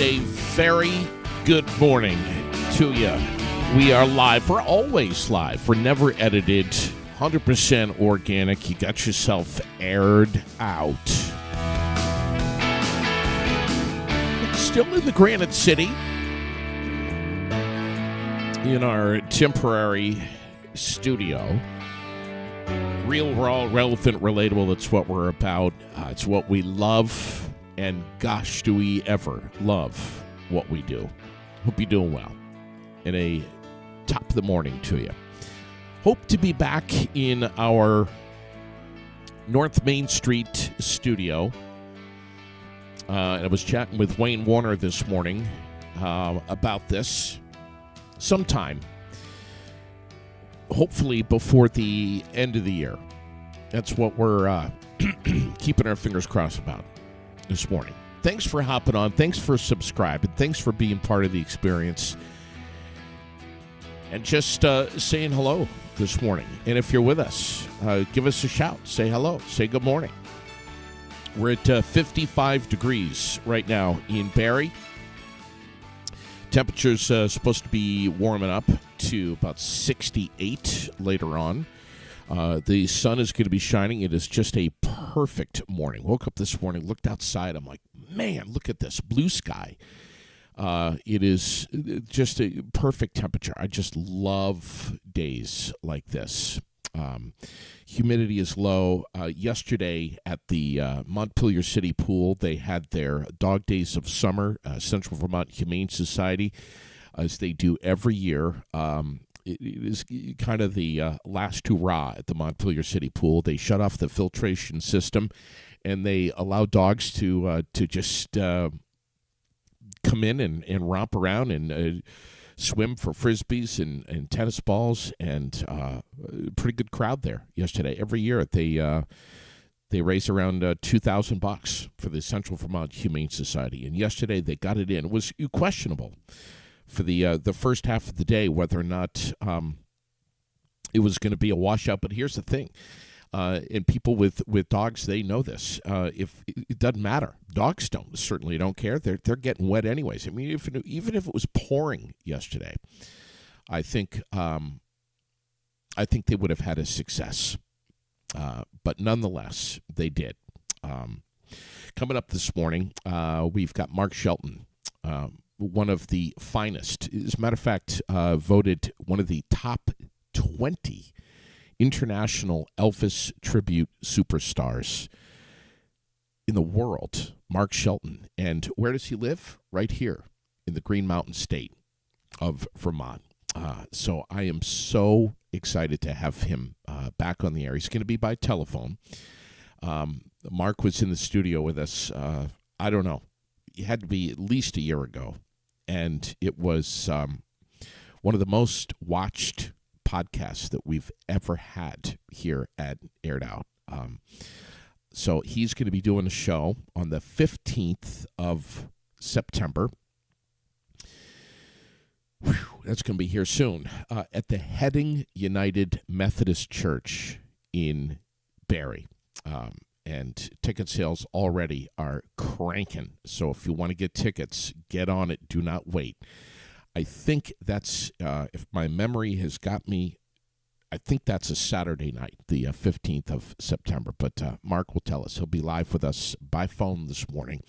a very good morning to you. We are live. We're always live. We're never edited. 100% organic. You got yourself aired out. Still in the Granite City. In our temporary studio. Real, raw, relevant, relatable. That's what we're about. It's what we love. And gosh, do we ever love what we do. Hope you're doing well. In a top of the morning to you. Hope to be back in our North Main Street studio. And I was chatting with Wayne Warner this morning about this sometime. Hopefully before the end of the year. That's what we're keeping our fingers crossed about this morning. Thanks for hopping on. Thanks for subscribing. Thanks for being part of the experience. And just saying hello this morning. And if you're with us, give us a shout. Say hello. Say good morning. We're at 55 degrees right now in Barrie. Temperature's supposed to be warming up to about 68 later on. The sun is going to be shining. It is just a perfect morning. Woke up this morning, looked outside. I'm like, man, look at this blue sky. It is just a perfect temperature. I just love days like this. Humidity is low. Yesterday at the Montpelier City Pool, they had their Dog Days of Summer, Central Vermont Humane Society, as they do every year. It is kind of the last hurrah at the Montpelier City Pool. They shut off the filtration system, and they allow dogs to just come in and romp around and swim for Frisbees and tennis balls, and pretty good crowd there yesterday. Every year they raise around $2,000 for the Central Vermont Humane Society, and yesterday they got it in. It was questionable for the first half of the day whether or not it was going to be a washout. But here's the thing. And people with dogs, they know this. If it doesn't matter, dogs certainly don't care. They're getting wet anyways. I mean, even if it was pouring yesterday, I think they would have had a success. But nonetheless, they did. Coming up this morning, we've got Mark Shelton, one of the finest. As a matter of fact, voted one of the top 20 international Elvis tribute superstars in the world, Mark Shelton. And where does he live? Right here in the Green Mountain State of Vermont. So I am so excited to have him back on the air. He's going to be by telephone. Mark was in the studio with us, I don't know, it had to be at least a year ago. And it was one of the most watched podcasts that we've ever had here at Aired Out. So he's going to be doing a show on the 15th of September. Whew, that's going to be here soon. At the Heading United Methodist Church in Barrie. And ticket sales already are cranking. So if you want to get tickets, get on it. Do not wait. I think that's, if my memory has got me, I think that's a Saturday night, the 15th of September. But Mark will tell us. He'll be live with us by phone this morning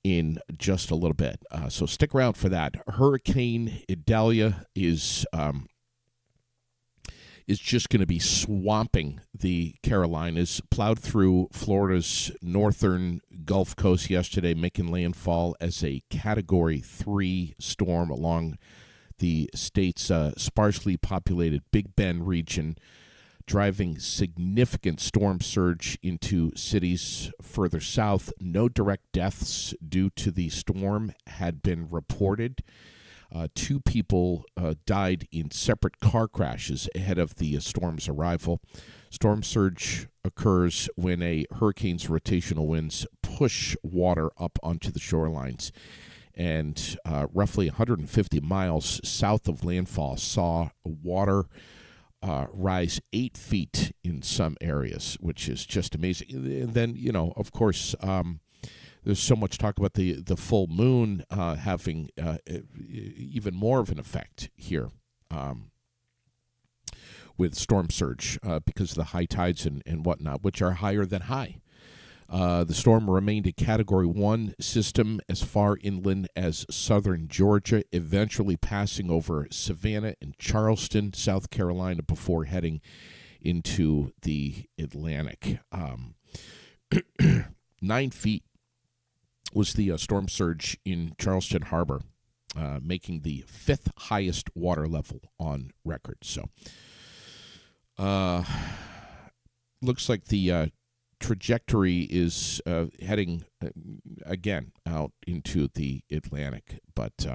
in just a little bit. So stick around for that. Hurricane Idalia is just going to be swamping the Carolinas, plowed through Florida's northern Gulf Coast yesterday, making landfall as a Category 3 storm along the state's sparsely populated Big Bend region, driving significant storm surge into cities further south. No direct deaths due to the storm had been reported. 2 people died in separate car crashes ahead of the storm's arrival. Storm surge occurs when a hurricane's rotational winds push water up onto the shorelines. And roughly 150 miles south of landfall saw water rise 8 feet in some areas, which is just amazing. And then, of course, there's so much talk about the full moon having even more of an effect here with storm surge because of the high tides and whatnot, which are higher than high. The storm remained a Category 1 system as far inland as southern Georgia, eventually passing over Savannah and Charleston, South Carolina, before heading into the Atlantic. 9 feet was the storm surge in Charleston Harbor, making the 5th highest water level on record. So, looks like the trajectory is heading again out into the Atlantic. But,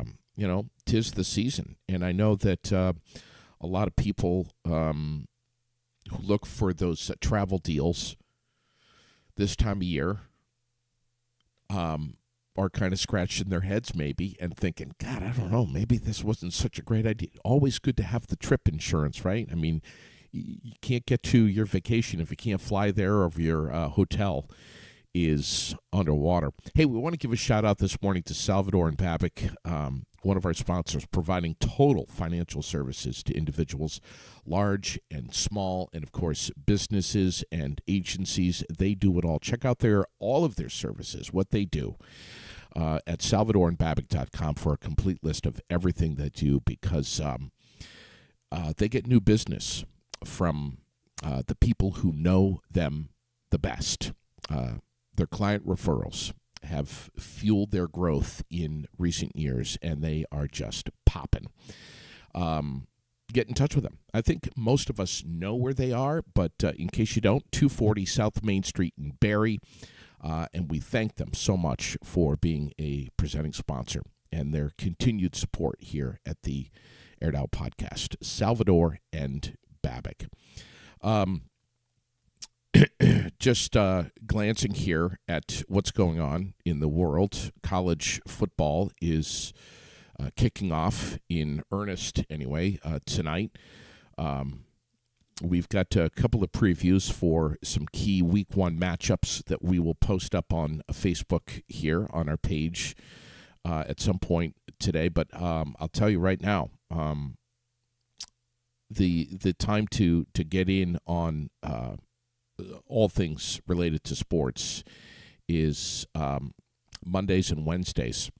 'tis the season. And I know that a lot of people who look for those travel deals this time of year are kind of scratching their heads maybe and thinking, God, I don't know, maybe this wasn't such a great idea. Always good to have the trip insurance, right? I mean, you can't get to your vacation if you can't fly there, or if your hotel is underwater. Hey, we want to give a shout out this morning to Salvador and Babic, one of our sponsors, providing total financial services to individuals, large and small, and of course businesses and agencies. They do it all. Check out all of their services, what they do, at salvadorandbabic.com for a complete list of everything they do, because they get new business from the people who know them the best. Their client referrals have fueled their growth in recent years, and they are just popping. Get in touch with them. I think most of us know where they are, but in case you don't, 240 South Main Street in Barrie, and we thank them so much for being a presenting sponsor and their continued support here at the Aired Out Podcast. Salvador and Babic. Just glancing here at what's going on in the world, college football is kicking off in earnest anyway tonight. We've got a couple of previews for some key Week 1 matchups that we will post up on Facebook here on our page at some point today. But I'll tell you right now, the time to get in on all things related to sports is Mondays and Wednesdays,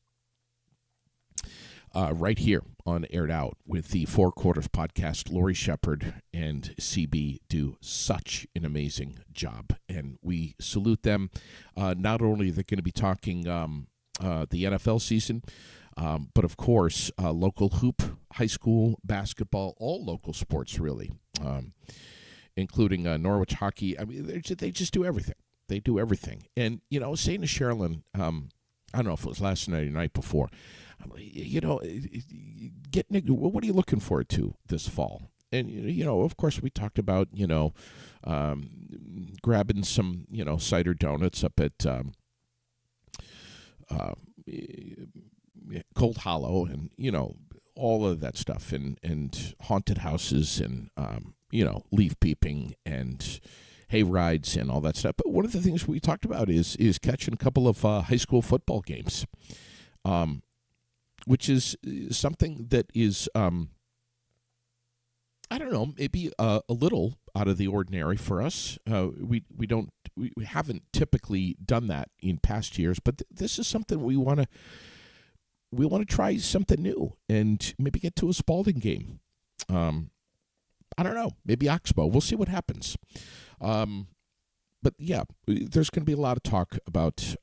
right here on Aired Out with the Four Quarters podcast. Lori Shepard and CB do such an amazing job, and we salute them. Not only are they going to be talking the NFL season, but of course, local hoop, high school basketball, all local sports really, including Norwich hockey. I mean, they just do everything. They do everything. And, saying to Sherilyn, I don't know if it was last night or the night before, what are you looking forward to this fall? And, of course, we talked about, grabbing some, cider donuts up at Cold Hollow and, all of that stuff, and haunted houses and, leaf peeping and hay rides and all that stuff. But one of the things we talked about is catching a couple of high school football games, which is something that is, I don't know, maybe a little out of the ordinary for us. We haven't typically done that in past years, but this is something we want to try something new and maybe get to a Spalding game. I don't know, maybe Oxbow. We'll see what happens. But yeah, there's going to be a lot of talk about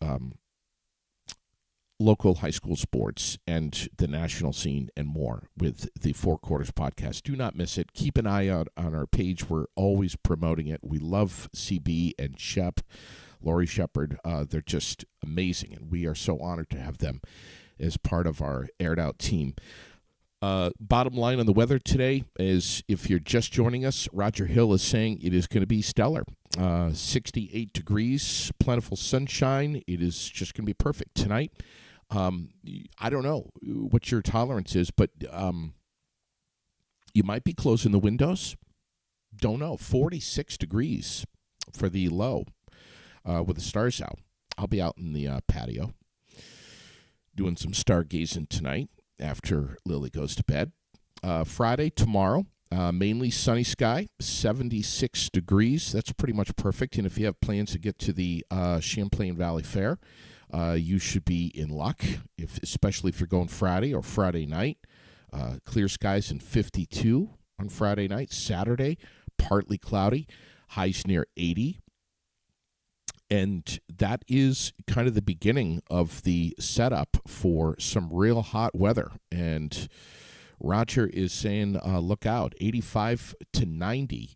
local high school sports and the national scene and more with the Four Quarters podcast. Do not miss it. Keep an eye out on our page. We're always promoting it. We love CB and Shep, Lori Shepard. They're just amazing, and we are so honored to have them as part of our Aired Out team. Bottom line on the weather today is, if you're just joining us, Roger Hill is saying it is going to be stellar. 68 degrees, plentiful sunshine. It is just going to be perfect tonight. I don't know what your tolerance is, but you might be closing the windows. Don't know. 46 degrees for the low with the stars out. I'll be out in the patio doing some stargazing tonight after Lily goes to bed. Friday, tomorrow, mainly sunny sky, 76 degrees. That's pretty much perfect. And if you have plans to get to the Champlain Valley Fair, you should be in luck, especially if you're going Friday or Friday night. Clear skies and 52 on Friday night. Saturday, partly cloudy, highs near 80. And that is kind of the beginning of the setup for some real hot weather. And Roger is saying, look out, 85 to 90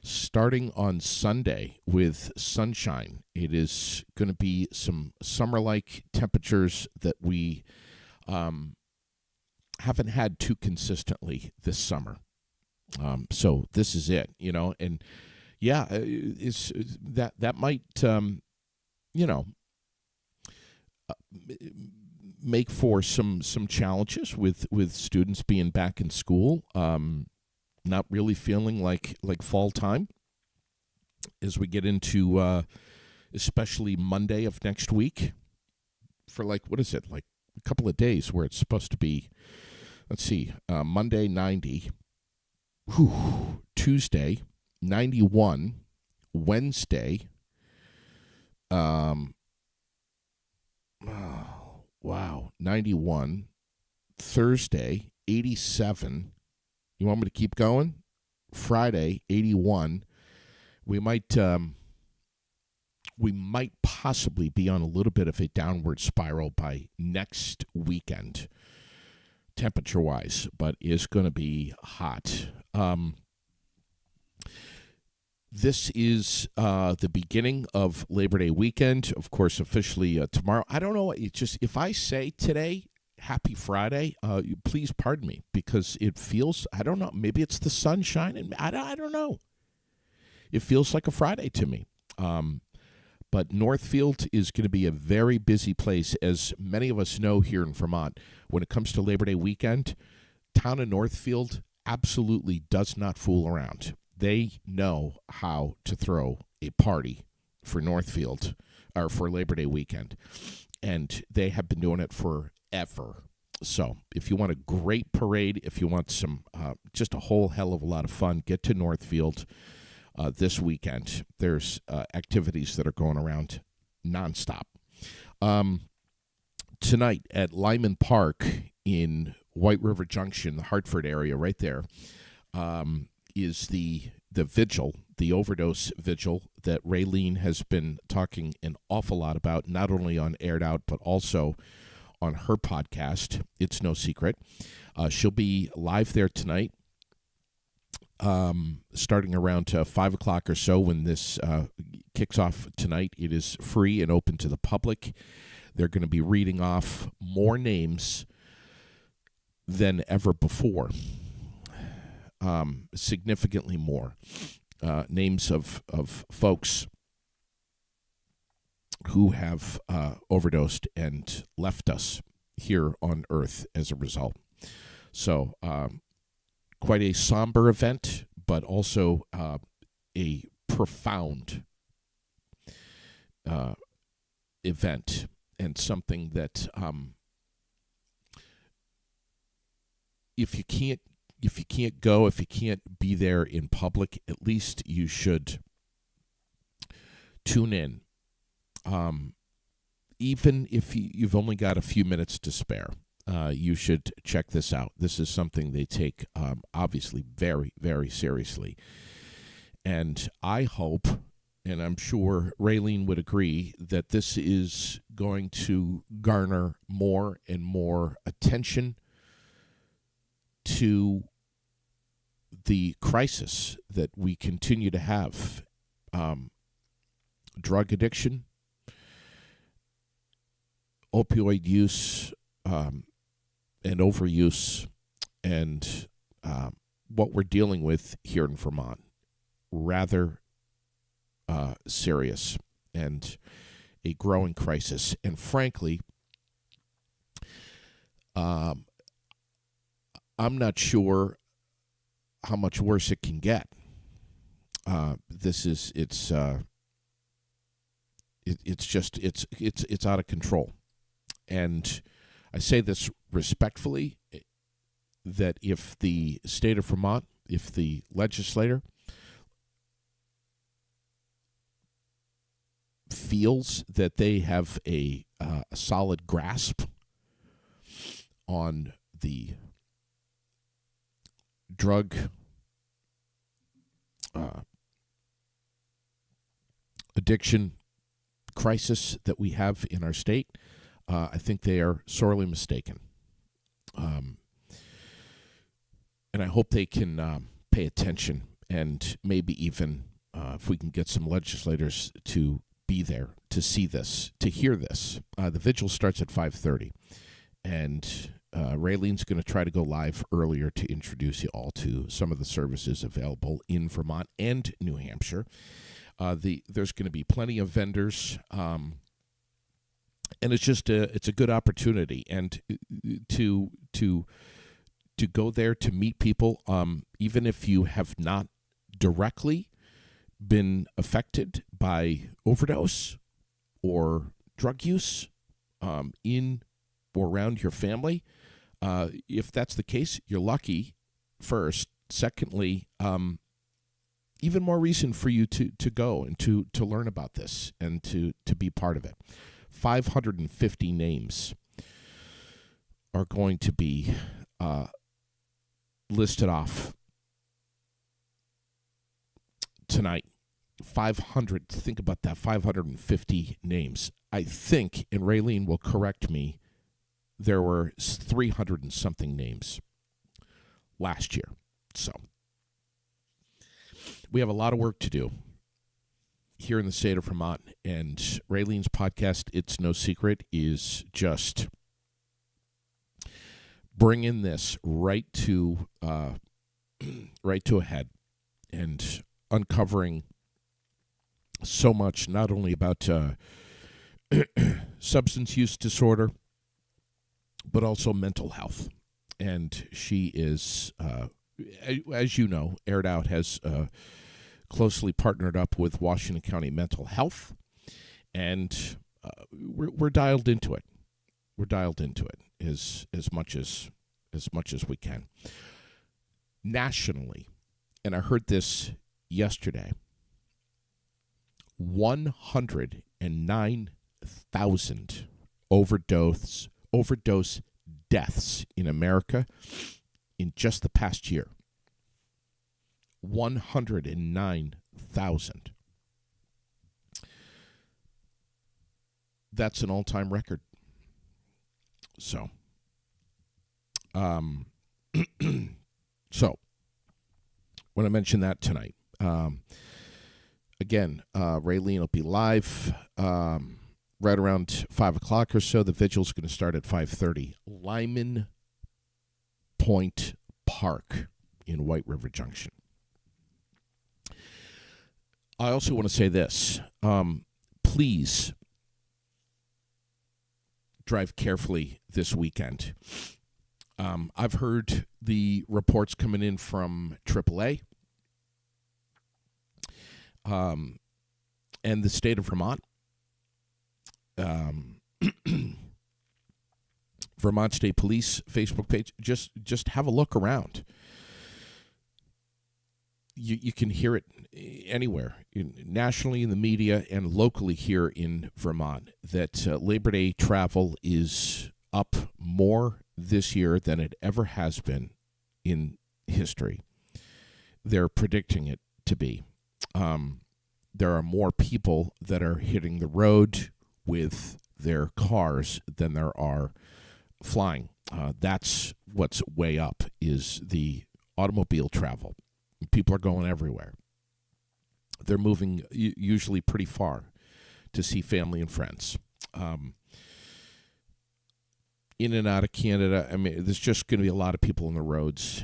starting on Sunday with sunshine. It is going to be some summer-like temperatures that we haven't had too consistently this summer. So this is it, and yeah, that might, make for some challenges with students being back in school, not really feeling like fall time as we get into especially Monday of next week for what is it, like a couple of days where it's supposed to be, let's see, Monday 90, Tuesday 91, Wednesday, wow, 91, Thursday 87. You want me to keep going? Friday 81. We might possibly be on a little bit of a downward spiral by next weekend, temperature-wise, but it's going to be hot. This is the beginning of Labor Day weekend, of course, officially tomorrow. I don't know. It's just, if I say today, Happy Friday, please pardon me, because it feels, I don't know, maybe it's the sun shining. I don't know. It feels like a Friday to me. But Northfield is going to be a very busy place, as many of us know here in Vermont. When it comes to Labor Day weekend, town of Northfield absolutely does not fool around. They know how to throw a party for Northfield, or for Labor Day weekend, and they have been doing it forever. So if you want a great parade, if you want some just a whole hell of a lot of fun, get to Northfield this weekend. There's activities that are going around nonstop. Tonight at Lyman Park in White River Junction, the Hartford area, right there, is the vigil, the overdose vigil that Raylene has been talking an awful lot about, not only on Aired Out, but also on her podcast, It's No Secret. She'll be live there tonight, starting around 5 o'clock or so when this kicks off tonight. It is free and open to the public. They're going to be reading off more names than ever before. Significantly more names of folks who have overdosed and left us here on Earth as a result. So quite a somber event, but also a profound event, and something that if you can't go, if you can't be there in public, at least you should tune in. Even if you've only got a few minutes to spare, you should check this out. This is something they take obviously very, very seriously. And I hope, and I'm sure Raylene would agree, that this is going to garner more and more attention to the crisis that we continue to have. Drug addiction, opioid use, and overuse, and what we're dealing with here in Vermont. Rather serious and a growing crisis. And frankly, I'm not sure how much worse it can get. It's out of control. And I say this respectfully, that if the state of Vermont, if the legislator feels that they have a solid grasp on the drug addiction crisis that we have in our state, I think they are sorely mistaken. And I hope they can pay attention, and maybe even if we can get some legislators to be there to see this, to hear this. The vigil starts at 5:30, and Raylene's going to try to go live earlier to introduce you all to some of the services available in Vermont and New Hampshire. There's going to be plenty of vendors, and it's just it's a good opportunity, and to go there to meet people, even if you have not directly been affected by overdose or drug use in or around your family. If that's the case, you're lucky, first. Secondly, even more reason for you to go and to learn about this and to be part of it. 550 names are going to be listed off tonight. 500, think about that, 550 names. I think, and Raylene will correct me, there were 300 and something names last year. So we have a lot of work to do here in the state of Vermont, and Raylene's podcast, It's No Secret, is just bringing this right to a head and uncovering so much, not only about substance use disorder, but also mental health. And she is, as you know, Aired Out has closely partnered up with Washington County Mental Health, and we're dialed into it. We're dialed into it as much as we can. Nationally, and I heard this yesterday, 109,000 overdose deaths in America in just the past year. 109,000. That's an all-time record. So, so when I mention that tonight, again, Raylene will be live right around 5 o'clock or so. The vigil's going to start at 5:30. Lyman Point Park in White River Junction. I also want to say this. Please drive carefully this weekend. I've heard the reports coming in from AAA and the state of Vermont. Vermont State Police Facebook page. Just have a look around. You can hear it anywhere, nationally in the media and locally here in Vermont, that Labor Day travel is up more this year than it ever has been in history. They're predicting it to be. There are more people that are hitting the road with their cars than there are flying. That's what's way up, is the automobile travel. People are going everywhere. They're moving usually pretty far to see family and friends. In and out of Canada, I mean, there's just going to be a lot of people on the roads.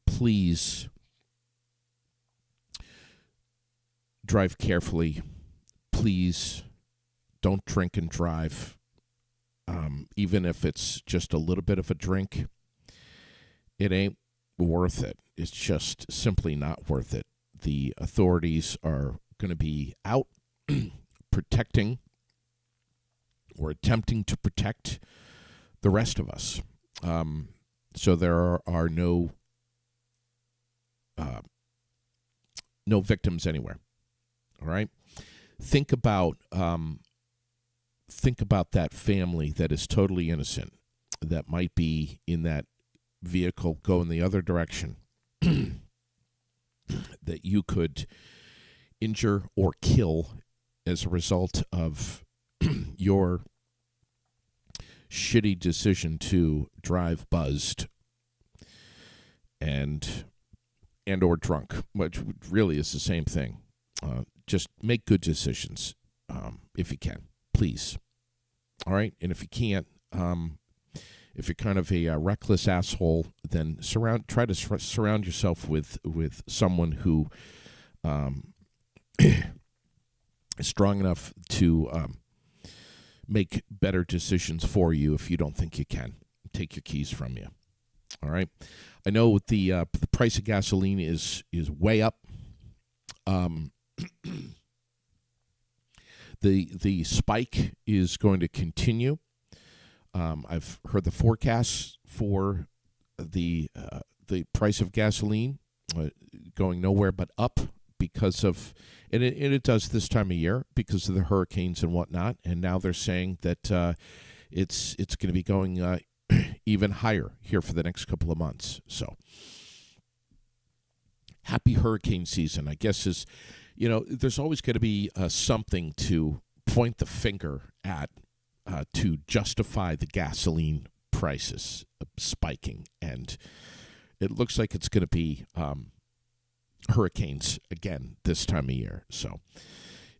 Please drive carefully. Please don't drink and drive. Even if it's just a little bit of a drink, it ain't worth it. It's just simply not worth it. The authorities are going to be out protecting or attempting to protect the rest of us. So there are no victims anywhere. All right. Think about that family that is totally innocent, that might be in that vehicle going the other direction, that you could injure or kill as a result of your shitty decision to drive buzzed and or drunk, which really is the same thing. Just make good decisions if you can, please. All right, and if you can't, if you're kind of a reckless asshole, then try to surround yourself with someone who is strong enough to make better decisions for you if you don't think you can. Take your keys from you. All right. I know the price of gasoline is way up. The spike is going to continue. I've heard the forecasts for the price of gasoline going nowhere but up because of, and it does this time of year because of the hurricanes and whatnot. And now they're saying that it's going to be going even higher here for the next couple of months. So happy hurricane season, I guess, is, there's always going to be something to point the finger at to justify the gasoline prices spiking. And it looks like it's going to be hurricanes again this time of year. So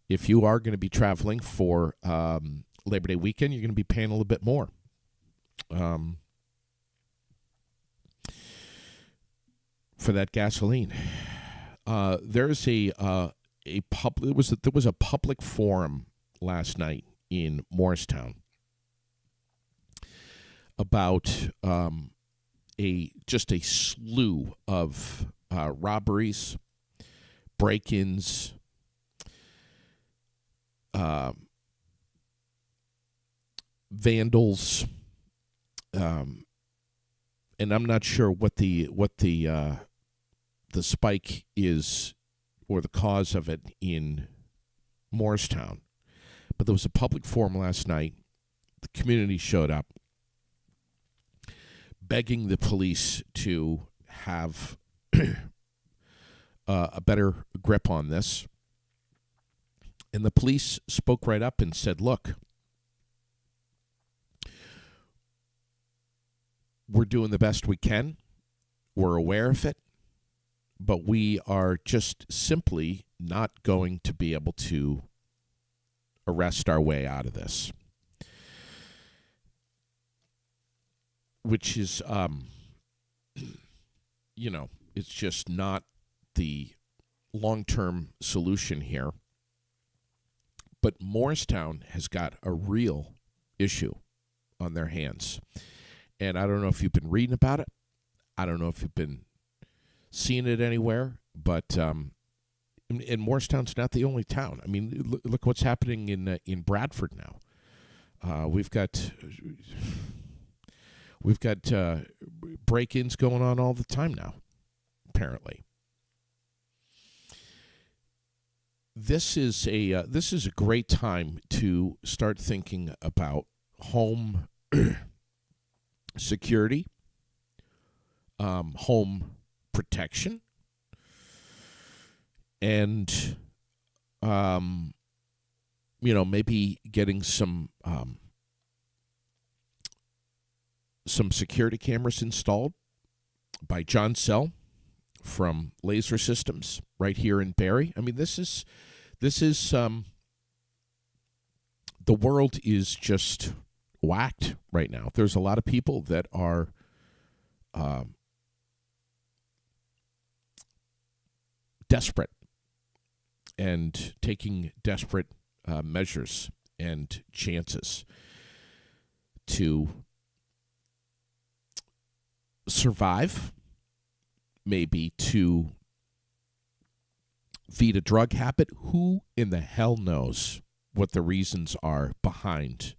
if you are going to be traveling for Labor Day weekend, you're going to be paying a little bit more. For that gasoline. There's there was a public forum last night in Morristown about just a slew of robberies, break-ins, vandals, and I'm not sure what the spike is or the cause of it in Morristown. But there was a public forum last night. The community showed up begging the police to have a better grip on this. And the police spoke right up and said, look, we're doing the best we can. We're aware of it. But we are just simply not going to be able to arrest our way out of this. Which is, it's just not the long-term solution here. But Morristown has got a real issue on their hands. And I don't know if you've been reading about it. I don't know if you've been seeing it anywhere, but and Morristown's not the only town. I mean, look what's happening in Bradford now. We've got break-ins going on all the time now, apparently. This is a great time to start thinking about home security, home protection, and maybe getting some security cameras installed by John Sell from Laser Systems right here in Barrie. I mean, this is the world is just whacked right now. There's a lot of people that are desperate and taking desperate measures and chances to survive, maybe to feed a drug habit. Who in the hell knows? what the reasons are behind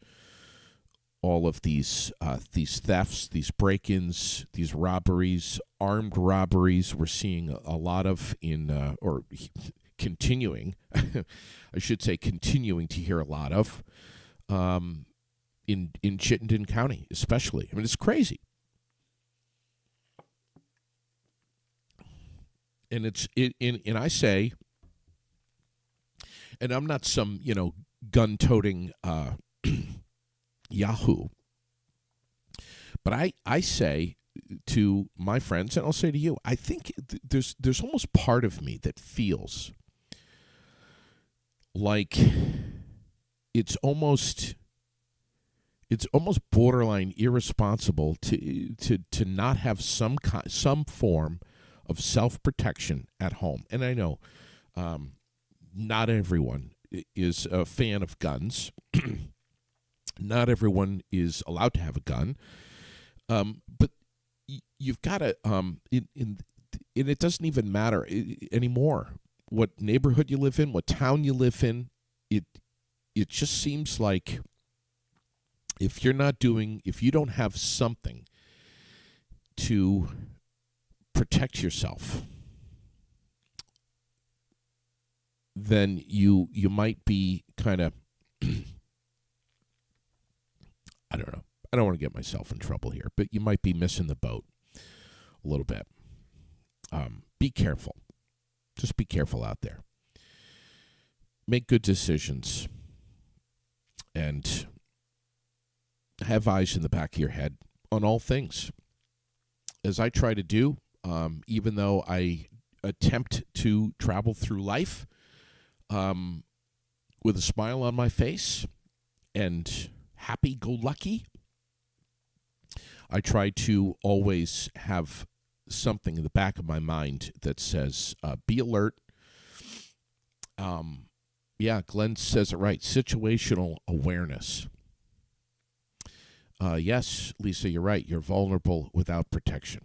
all of these thefts, these break-ins, these robberies, armed robberies. We're seeing a lot of or continuing, I should say, continuing to hear a lot of in Chittenden County, especially. I mean, it's crazy. And and I say, and I'm not some gun-toting Yahoo, but I say to my friends, and I'll say to you, I think there's almost part of me that feels like it's almost borderline irresponsible to not have some form of self-protection at home. And I know not everyone is a fan of guns. Not everyone is allowed to have a gun. But you've got to, and it doesn't even matter anymore what neighborhood you live in, what town you live in. It just seems like if you don't have something to protect yourself, then you might be kind of, I don't know. I don't want to get myself in trouble here, but you might be missing the boat a little bit. Be careful. Just be careful out there. Make good decisions. And have eyes in the back of your head on all things. As I try to do, even though I attempt to travel through life with a smile on my face and happy-go-lucky, I try to always have something in the back of my mind that says, be alert. Glenn says it right, situational awareness. Yes, Lisa, you're right. You're vulnerable without protection.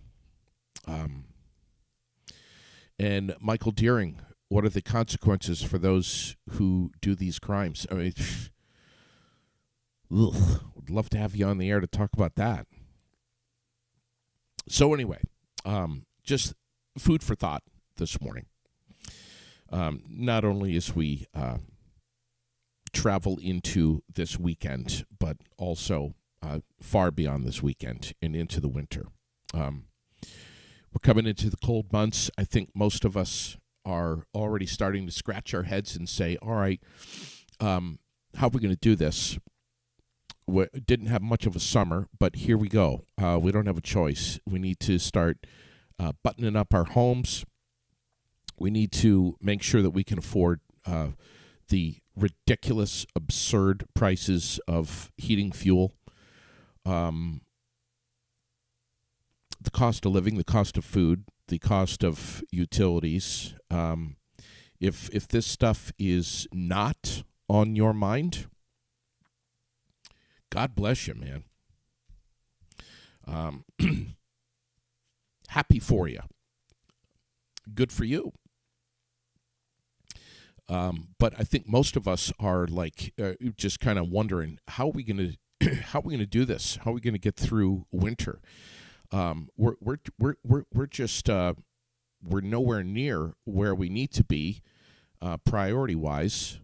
And Michael Deering, what are the consequences for those who do these crimes? I mean, would love to have you on the air to talk about that. So anyway, just food for thought this morning. Not only as we travel into this weekend, but also far beyond this weekend and into the winter. We're coming into the cold months. I think most of us are already starting to scratch our heads and say, all right, how are we going to do this? We didn't have much of a summer, but here we go. We don't have a choice. We need to start buttoning up our homes. We need to make sure that we can afford the ridiculous, absurd prices of heating fuel, the cost of living, the cost of food, the cost of utilities. If this stuff is not on your mind, God bless you, man. Happy for you. Good for you. But I think most of us are like just kind of wondering, how are we going to do this? How are we going to get through winter? We're just we're nowhere near where we need to be priority wise.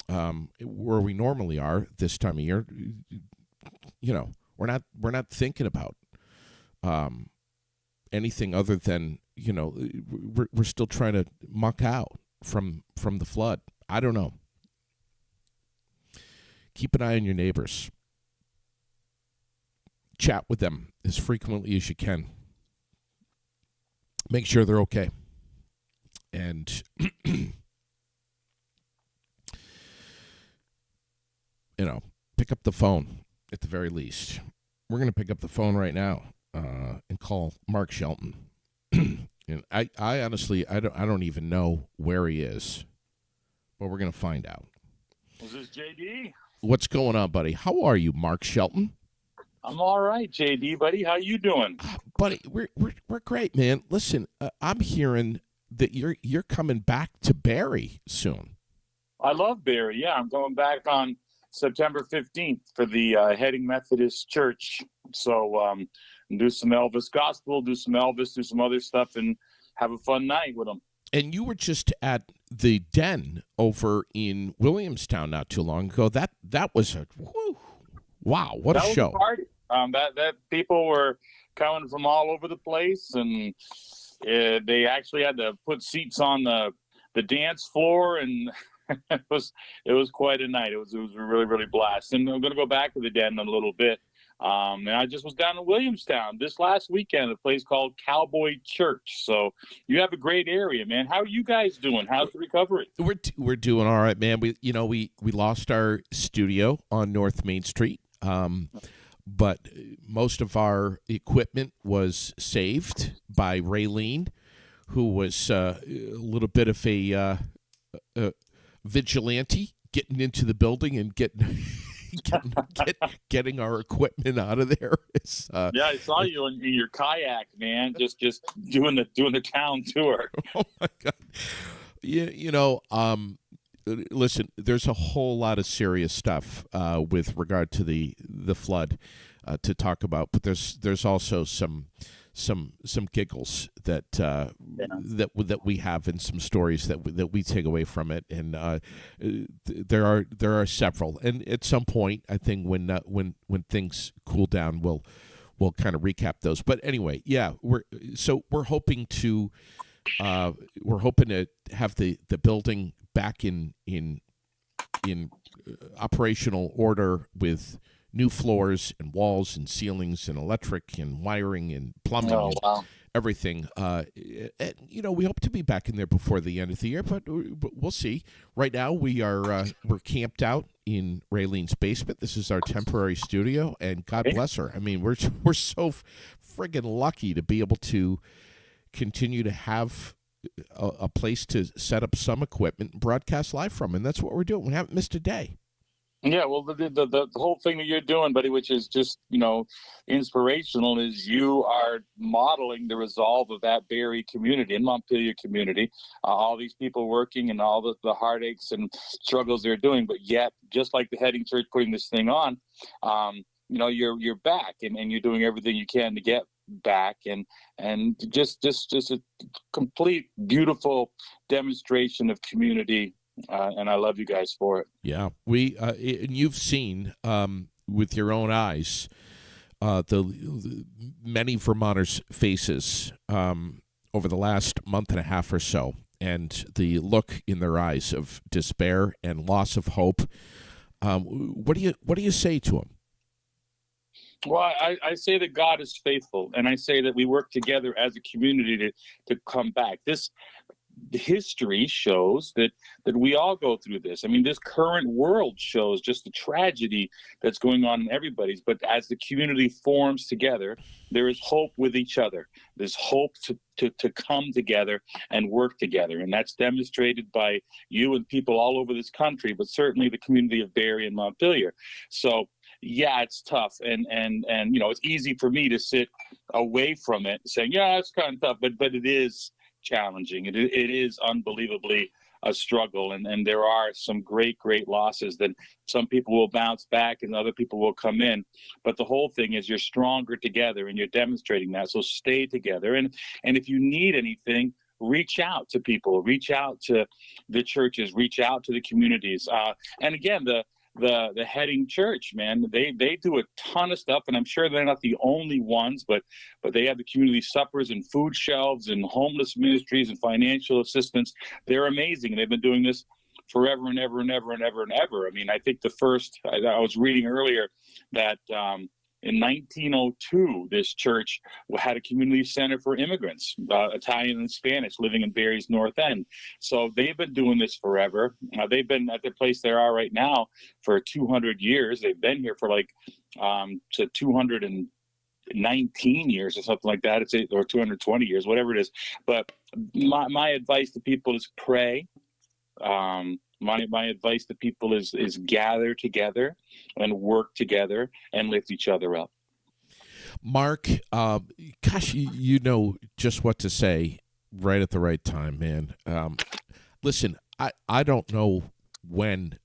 Where we normally are this time of year. We're not thinking about anything other than we're still trying to muck out from the flood. I don't know. Keep an eye on your neighbors. Chat with them as frequently as you can. Make sure they're okay. And pick up the phone at the very least. We're going to pick up the phone right now and call Mark Shelton. And I honestly, I don't even know where he is, but we're going to find out. Is this JD? What's going on, buddy? How are you, Mark Shelton? I'm all right, JD, buddy. How you doing? Buddy, we're great, man. Listen, I'm hearing that you're coming back to Barrie soon. I love Barry. Yeah, I'm going back on September 15th for the Heading Methodist Church. So do some Elvis gospel, do some Elvis, do some other stuff, and have a fun night with them. And you were just at the Den over in Williamstown not too long ago. That was a whew, wow, what That a was show. a party. That people were coming from all over the place, and they actually had to put seats on the dance floor, and it was quite a night. It was a really blast. And I'm going to go back to the Den in a little bit. And I just was down in Williamstown this last weekend, a place called Cowboy Church. So you have a great area, man. How are you guys doing? How's the recovery? We're doing all right, man. We lost our studio on North Main Street, but most of our equipment was saved by Raylene, who was a little bit of a vigilante, getting into the building and getting our equipment out of there. Yeah, I saw you in your kayak, man. Just doing the town tour. Oh my God! Listen, there's a whole lot of serious stuff with regard to the flood to talk about, but there's also some giggles that that we have, and some stories that we take away from it, and there are several. And at some point, I think when things cool down, we'll kind of recap those. But anyway, yeah, we're hoping to have the building back in operational order with new floors and walls and ceilings and electric and wiring and plumbing and everything. And, we hope to be back in there before the end of the year, but we'll see. Right now, we're camped out in Raylene's basement. This is our temporary studio, and God bless her. I mean, we're so friggin' lucky to be able to continue to have a place to set up some equipment and broadcast live from, and that's what we're doing. We haven't missed a day. Yeah, well, the whole thing that you're doing, buddy, which is just, inspirational, is you are modeling the resolve of that Barrie community and Montpelier community, all these people working and all the heartaches and struggles they're doing. But yet, just like the Heading Church putting this thing on, you're back and you're doing everything you can to get back, and just a complete beautiful demonstration of community. And I love you guys for it. Yeah, and you've seen with your own eyes the many Vermonters' faces over the last month and a half or so, and the look in their eyes of despair and loss of hope. What do you say to them? Well, I say that God is faithful, and I say that we work together as a community to come back. The history shows that we all go through this. I mean, this current world shows just the tragedy that's going on in everybody's. But as the community forms together, there is hope with each other. There's hope to come together and work together. And that's demonstrated by you and people all over this country, but certainly the community of Barrie and Montpelier. So, yeah, it's tough. And it's easy for me to sit away from it saying, yeah, it's kind of tough, but it is challenging. It is unbelievably a struggle, and there are some great losses that some people will bounce back and other people will come in, but the whole thing is you're stronger together, and you're demonstrating that. So stay together, and if you need anything, reach out to people, reach out to the churches, reach out to the communities, and again, the Heading Church, man, they do a ton of stuff, and I'm sure they're not the only ones, but they have the community suppers and food shelves and homeless ministries and financial assistance. They're amazing. They've been doing this forever and ever and ever and ever and ever. I mean, I think I was reading earlier that in 1902, this church had a community center for immigrants, Italian and Spanish, living in Barrie's North End. So they've been doing this forever. They've been at the place they are right now for 200 years. They've been here for 219 years or something like that. Or 220 years, whatever it is. But my advice to people is pray. My advice to people is gather together and work together and lift each other up. Mark, gosh, you know just what to say right at the right time, man. Listen, I don't know when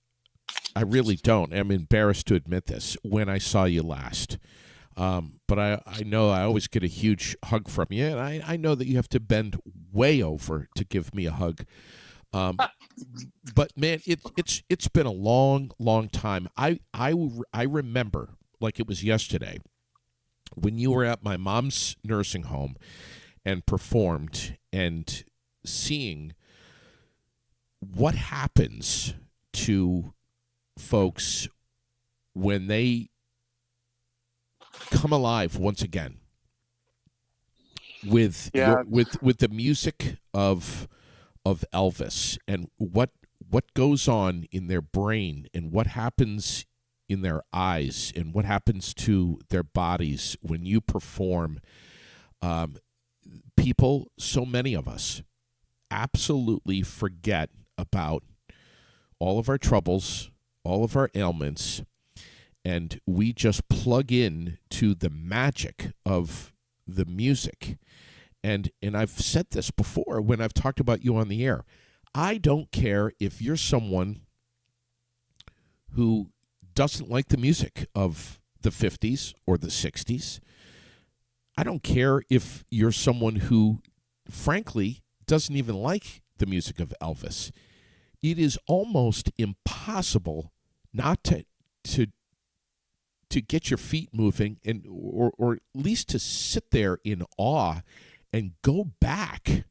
I really don't. I'm embarrassed to admit this. When I saw you last, but I know I always get a huge hug from you, and I know that you have to bend way over to give me a hug. But man, it's been a long time. I remember like it was yesterday when you were at my mom's nursing home and performed, and seeing what happens to folks when they come alive once again with with the music of Elvis, and what goes on in their brain, and what happens in their eyes, and what happens to their bodies when you perform. People, so many of us, absolutely forget about all of our troubles, all of our ailments, and we just plug in to the magic of the music. And I've said this before when I've talked about you on the air. I don't care if you're someone who doesn't like the music of the 50s or the 60s. I don't care if you're someone who, frankly, doesn't even like the music of Elvis. It is almost impossible not to get your feet moving, and or at least to sit there in awe and go back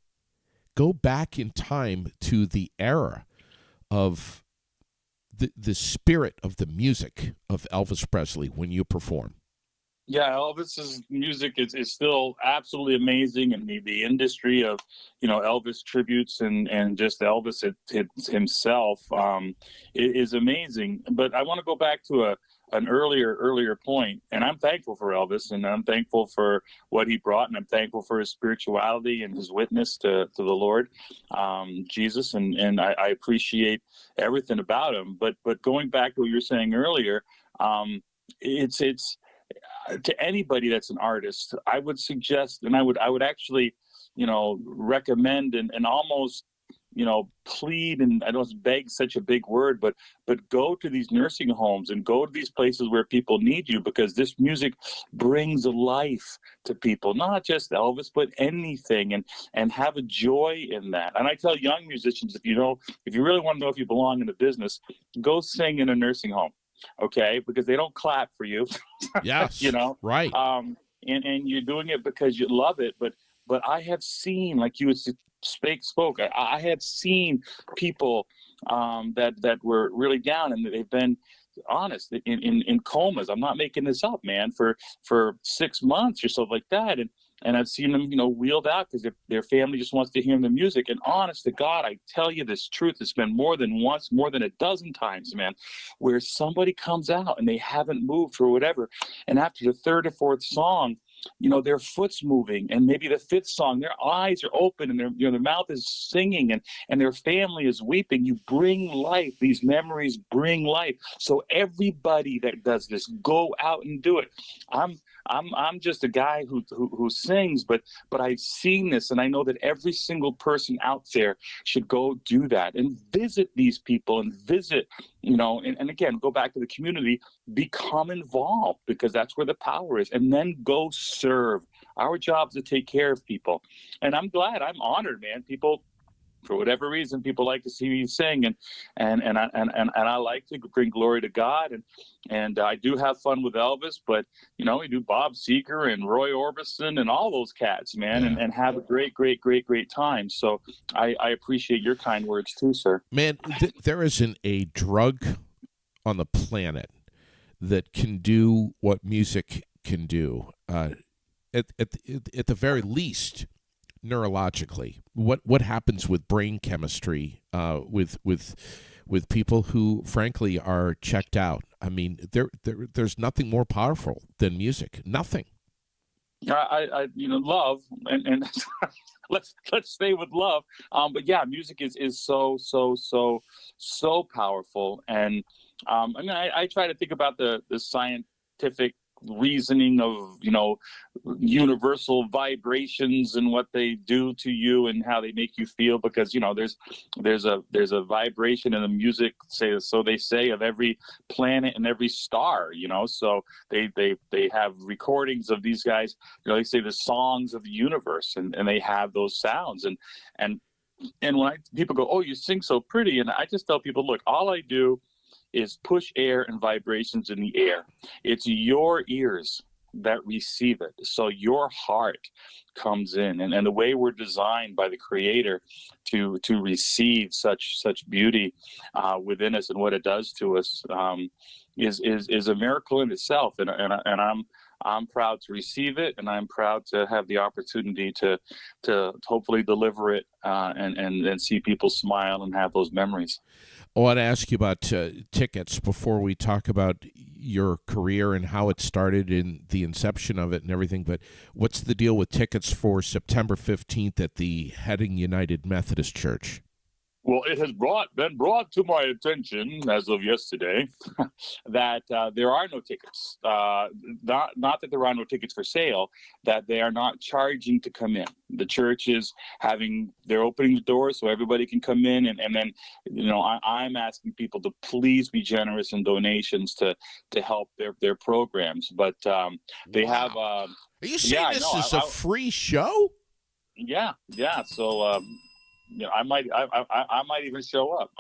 in time to the era of the spirit of the music of Elvis Presley when you perform. Yeah, Elvis's music is still absolutely amazing, and the industry of Elvis tributes and just Elvis himself is amazing. But I want to go back to an earlier point, and I'm thankful for Elvis, and I'm thankful for what he brought, and I'm thankful for his spirituality and his witness to the Lord Jesus, and I appreciate everything about him. But going back to what you were saying earlier, it's to anybody that's an artist, I would suggest, and I would actually, recommend and almost, plead, and I know it's beg such a big word, but go to these nursing homes and go to these places where people need you, because this music brings life to people, not just Elvis, but anything, and have a joy in that. And I tell young musicians, if you really want to know if you belong in the business, go sing in a nursing home. Okay, because they don't clap for you. Yes, right. And you're doing it because you love it. But I have seen, like you spoke. I have seen people that were really down, and they've been honest in comas. I'm not making this up, man. For 6 months or so like that, and I've seen them, wheeled out because their family just wants to hear the music. And honest to God, I tell you this truth, it's been more than once, more than a dozen times, man, where somebody comes out and they haven't moved or whatever. And after the third or fourth song, their foot's moving, and maybe the fifth song, their eyes are open, and their mouth is singing, and their family is weeping. You bring life. These memories bring life. So everybody that does this, go out and do it. I'm just a guy who sings, but I've seen this, and I know that every single person out there should go do that and visit these people and visit, and again, go back to the community, become involved, because that's where the power is, and then go serve. Our job is to take care of people, and I'm honored, man. People, for whatever reason, people like to see me sing, and I like to bring glory to God, and I do have fun with Elvis, but we do Bob Seger and Roy Orbison and all those cats, man, Yeah. and have a great time. So I appreciate your kind words too, sir. Man, there isn't a drug on the planet that can do what music can do. At the very least, neurologically, what happens with brain chemistry with people who frankly are checked out. I mean, there's nothing more powerful than music. Nothing. I love, and let's stay with love. But yeah, music is so powerful, and I try to think about the scientific reasoning of, universal vibrations and what they do to you and how they make you feel, because there's a vibration in the music, so they say, of every planet and every star, so they have recordings of these guys, they say the songs of the universe, and they have those sounds, and when people go, oh, you sing so pretty, and I just tell people, look, all I do is push air and vibrations in the air. It's your ears that receive it. So your heart comes in, and the way we're designed by the Creator to receive such beauty within us and what it does to us is a miracle in itself. And I'm proud to receive it, and I'm proud to have the opportunity to hopefully deliver it and see people smile and have those memories. I want to ask you about tickets before we talk about your career and how it started and the inception of it and everything. But what's the deal with tickets for September 15th at the Heading United Methodist Church? Well, it has been brought to my attention as of yesterday that there are no tickets. Not that there are no tickets for sale, that they are not charging to come in. The church is they're opening the doors so everybody can come in, and then I'm asking people to please be generous in donations to help their programs. But they have. Are you saying this is a free show? Yeah. So. I might even show up.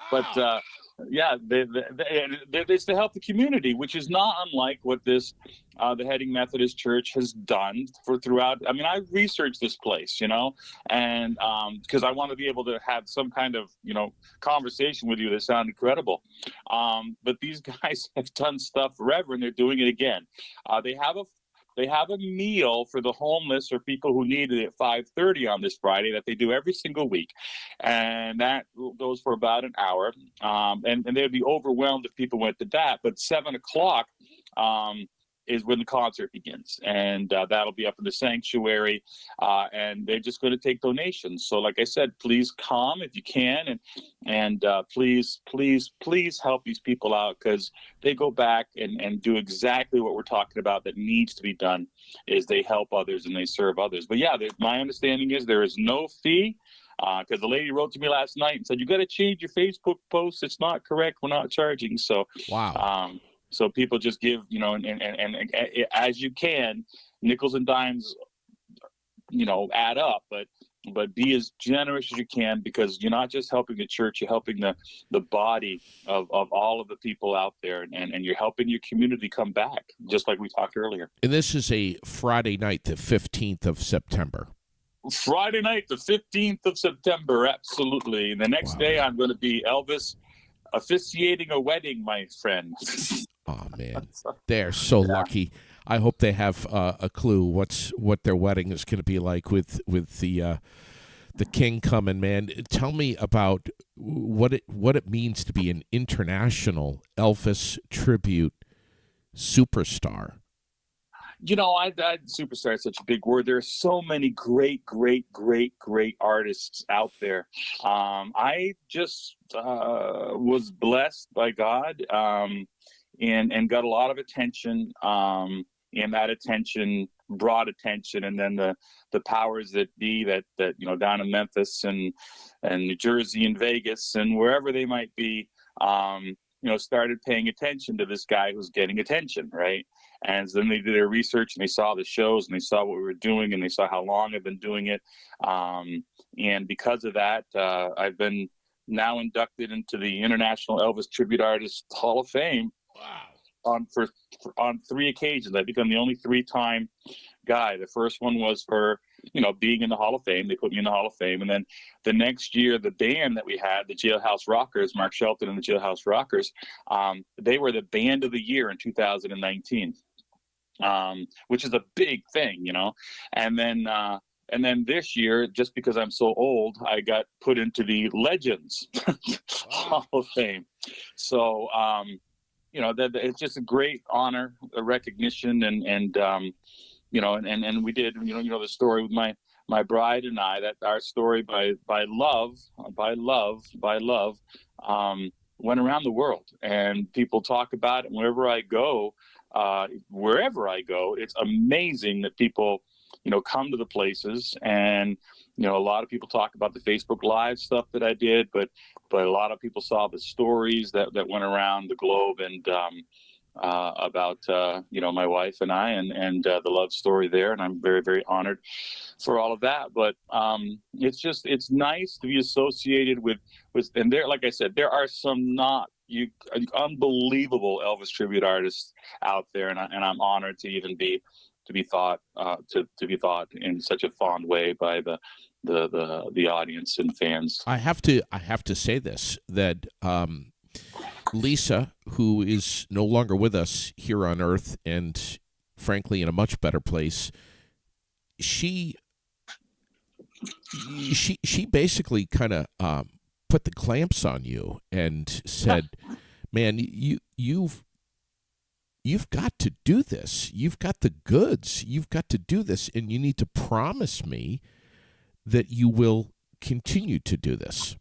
But it's to help the community, which is not unlike what the Heading Methodist Church has done throughout. I mean, I researched this place, and because I want to be able to have some kind of conversation with you that sounded credible. But these guys have done stuff forever, and they're doing it again. They have a meal for the homeless or people who need it at 5:30 on this Friday that they do every single week. And that goes for about an hour. And they'd be overwhelmed if people went to that. But 7 o'clock is when the concert begins. And that'll be up in the sanctuary. And they're just going to take donations. So like I said, please come if you can. And please help these people out, because they go back and do exactly what we're talking about that needs to be done, is they help others and they serve others. But yeah, my understanding is there is no fee, because the lady wrote to me last night and said, you got to change your Facebook post. It's not correct. We're not charging. So, wow. So people just give, and as you can, nickels and dimes, add up, but be as generous as you can, because you're not just helping the church, you're helping the body of all of the people out there, and you're helping your community come back, just like we talked earlier. And this is a Friday night, the 15th of September. Friday night, the 15th of September, absolutely. And the next day, I'm going to be Elvis officiating a wedding, my friend. Oh, man. They're so lucky. I hope they have a clue what their wedding is going to be like with the king coming, man. Tell me about what it means to be an international Elvis tribute superstar. Superstar is such a big word. There are so many great artists out there. I just was blessed by God, and got a lot of attention. And that attention brought attention, and then the powers that be that down in Memphis and New Jersey and Vegas and wherever they might be, started paying attention to this guy who's getting attention, right? And then they did their research, and they saw the shows, and they saw what we were doing, and they saw how long I've been doing it. And because of that, I've been now inducted into the International Elvis Tribute Artist Hall of Fame. Wow. On 3 occasions. I've become the only 3-time guy. The first one was for, being in the Hall of Fame. They put me in the Hall of Fame. And then the next year, the band that we had, the Jailhouse Rockers, Mark Shelton and the Jailhouse Rockers, they were the band of the year in 2019, which is a big thing, And then this year, just because I'm so old, I got put into the Legends Hall of Fame. So, that it's just a great honor, a recognition, and we did, the story with my bride and I, that our story by love, went around the world, and people talk about it. Wherever I go, wherever I go, it's amazing that people, come to the places. And a lot of people talk about the Facebook Live stuff that I did, but a lot of people saw the stories that went around the globe, and about my wife and I, and the love story there, and I'm very, very honored for all of that. But it's nice to be associated with and there, like I said, there are some unbelievable Elvis tribute artists out there, and I'm honored to even be thought to be thought in such a fond way by the audience and fans. I have to say this, that Lisa, who is no longer with us here on Earth, and frankly in a much better place, she basically kind of put the clamps on you and said, "Man, you've got to do this. You've got the goods. You've got to do this, and you need to promise me that you will continue to do this."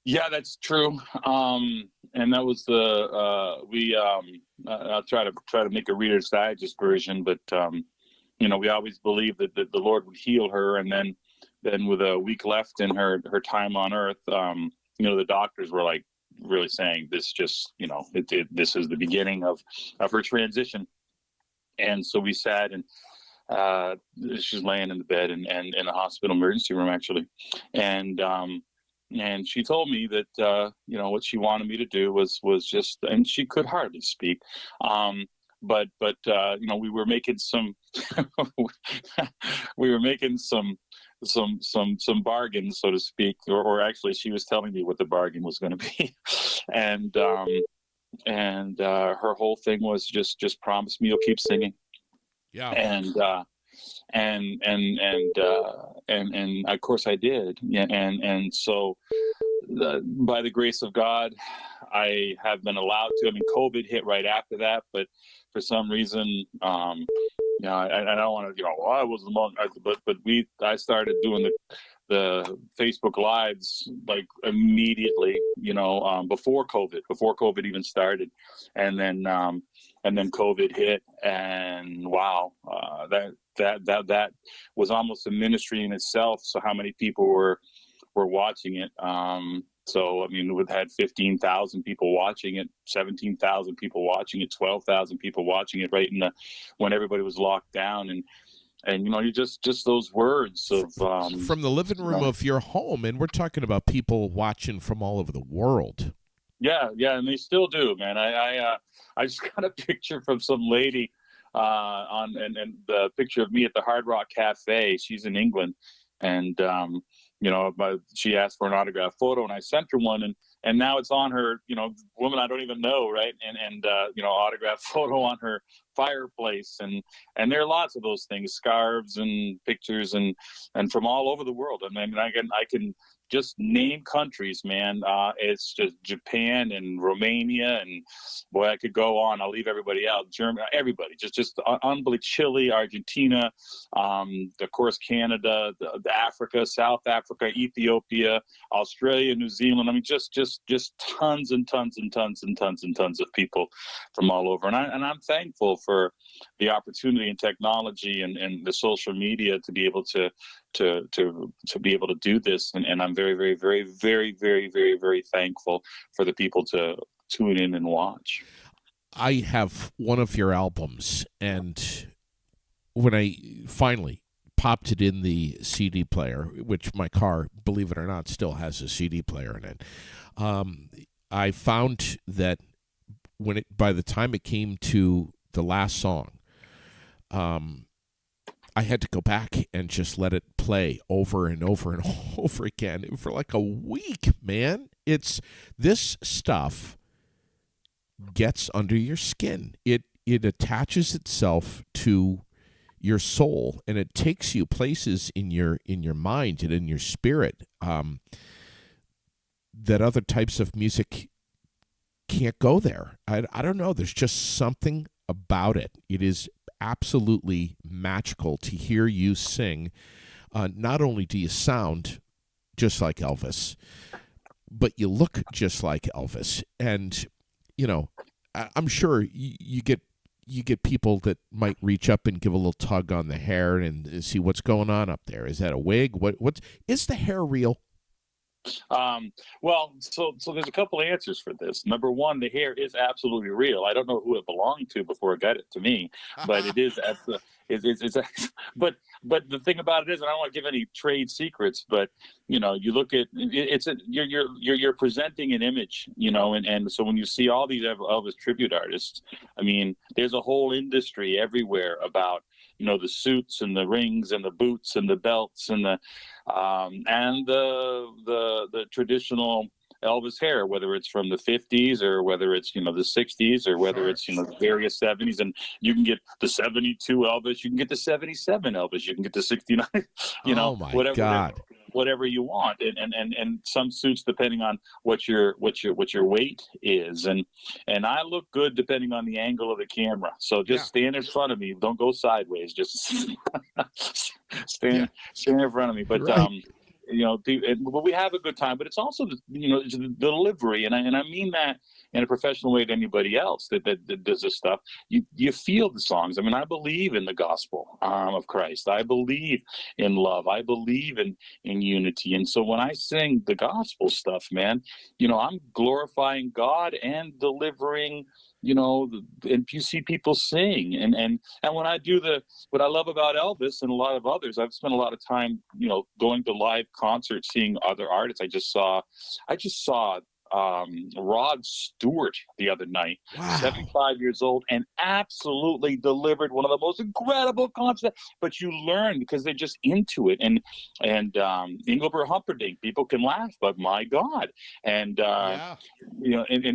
Yeah, that's true. And that was I'll try to make a Reader's Digest version, but we always believed that the Lord would heal her, and then with a week left in her time on Earth, the doctors were like really saying this just, this is the beginning of her transition. And so we sat, and she's laying in the bed and in a hospital emergency room, actually. And she told me that, what she wanted me to do was just, and she could hardly speak. But we were making some, some bargains, so to speak, or actually she was telling me what the bargain was going to be. And her whole thing was just promise me you'll keep singing. Yeah. And of course I did. Yeah. And so by the grace of God, I have been allowed to. I mean, COVID hit right after that, but for some reason, I don't want to, I was among, but I started doing the Facebook Lives like immediately, before COVID even started, and then COVID hit, and wow, that was almost a ministry in itself. So how many people were watching it? So, I mean, we've had 15,000 people watching it, 17,000 people watching it, 12,000 people watching it right when everybody was locked down. And you just those words of from the living room of your home, and we're talking about people watching from all over the world. Yeah, and they still do, man. I just got a picture from some lady and the picture of me at the Hard Rock Cafe. She's in England, and she asked for an autograph photo, and I sent her one, and now it's on her, woman I don't even know, right? And autograph photo on her fireplace, and there are lots of those things, scarves and pictures, and from all over the world. I mean, I can just name countries, man. It's just Japan and Romania, and boy, I could go on. I'll leave everybody out. Germany, everybody, just unbelievable. Chile, Argentina, of course, Canada, the Africa, South Africa, Ethiopia, Australia, New Zealand. I mean, just tons and tons and tons and tons and tons of people from all over. And I'm thankful for the opportunity and technology and the social media to be able to be able to do this, and I'm very, very, very, very, very, very, very thankful for the people to tune in and watch. I have one of your albums, and when I finally popped it in the CD player, which my car, believe it or not, still has a CD player in it, I found that by the time it came to the last song, I had to go back and just let it play over and over and over again for like a week, man. This stuff gets under your skin. It attaches itself to your soul, and it takes you places in your mind and in your spirit that other types of music can't go there. I don't know. There's just something about it. It is absolutely magical to hear you sing. Not only do you sound just like Elvis, but you look just like Elvis. And, I'm sure you get you get people that might reach up and give a little tug on the hair and see what's going on up there. Is that a wig? What is the hair real? Well, so there's a couple of answers for this. Number one, the hair is absolutely real. I don't know who it belonged to before it got it to me, but it is it's but the thing about it is, and I don't want to give any trade secrets, but you look at you're presenting an image, and so when you see all these Elvis tribute artists, I mean, there's a whole industry everywhere about the suits and the rings and the boots and the belts and the traditional Elvis hair, whether it's from the 50s or whether it's the 60s or whether it's the various 70s, and you can get the 72 Elvis, you can get the 77 Elvis, you can get the 69, oh my God. Whatever you want, and some suits depending on what your weight is, and I look good depending on the angle of the camera. So just stand in front of me, don't go sideways, just stand in front of me. But right. But we have a good time. But it's also it's the delivery, and I mean that in a professional way to anybody else that does this stuff. You feel the songs. I mean, I believe in the gospel of Christ. I believe in love. I believe in unity. And so when I sing the gospel stuff, man, I'm glorifying God and delivering. And you see people sing, and when I do what I love about Elvis and a lot of others, I've spent a lot of time, going to live concerts, seeing other artists. I just saw Rod Stewart the other night, wow. 75 years old, and absolutely delivered one of the most incredible concerts. But you learn because they're just into it. And Engelbert Humperdinck, people can laugh, but my God, and and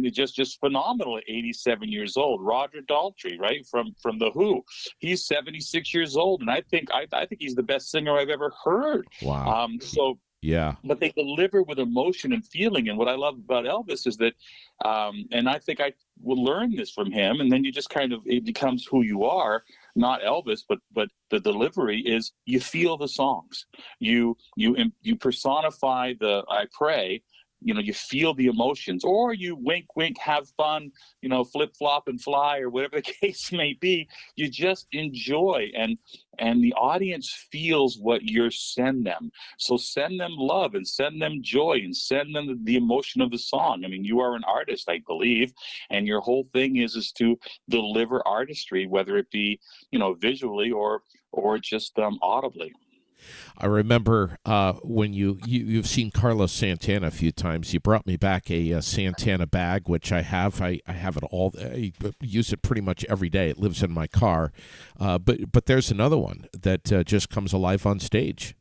it's just phenomenal at 87 years old. Roger Daltrey, right, from the Who, he's 76 years old, and I think he's the best singer I've ever heard. Wow. Yeah. But they deliver with emotion and feeling. And what I love about Elvis is that, and I think I will learn this from him, and then you just it becomes who you are, not Elvis, but the delivery is you feel the songs. You personify I pray. You feel the emotions, or you wink, wink, have fun, flip, flop, and fly, or whatever the case may be. You just enjoy, and the audience feels what you send them. So send them love and send them joy and send them the emotion of the song. I mean, you are an artist, I believe, and your whole thing is to deliver artistry, whether it be, visually or just audibly. I remember when you've seen Carlos Santana a few times. You brought me back a Santana bag, which I have. I have it all. I use it pretty much every day. It lives in my car. But there's another one that just comes alive on stage.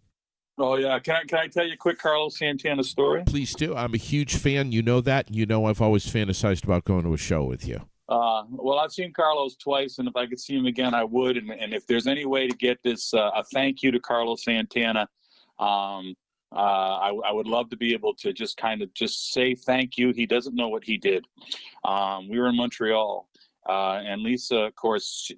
Oh yeah, can I tell you a quick Carlos Santana story? Please do. I'm a huge fan. You know that. I've always fantasized about going to a show with you. Well, I've seen Carlos twice, and if I could see him again, I would. And if there's any way to get this a thank you to Carlos Santana, I would love to be able to just say thank you. He doesn't know what he did. We were in Montreal, and Lisa, of course,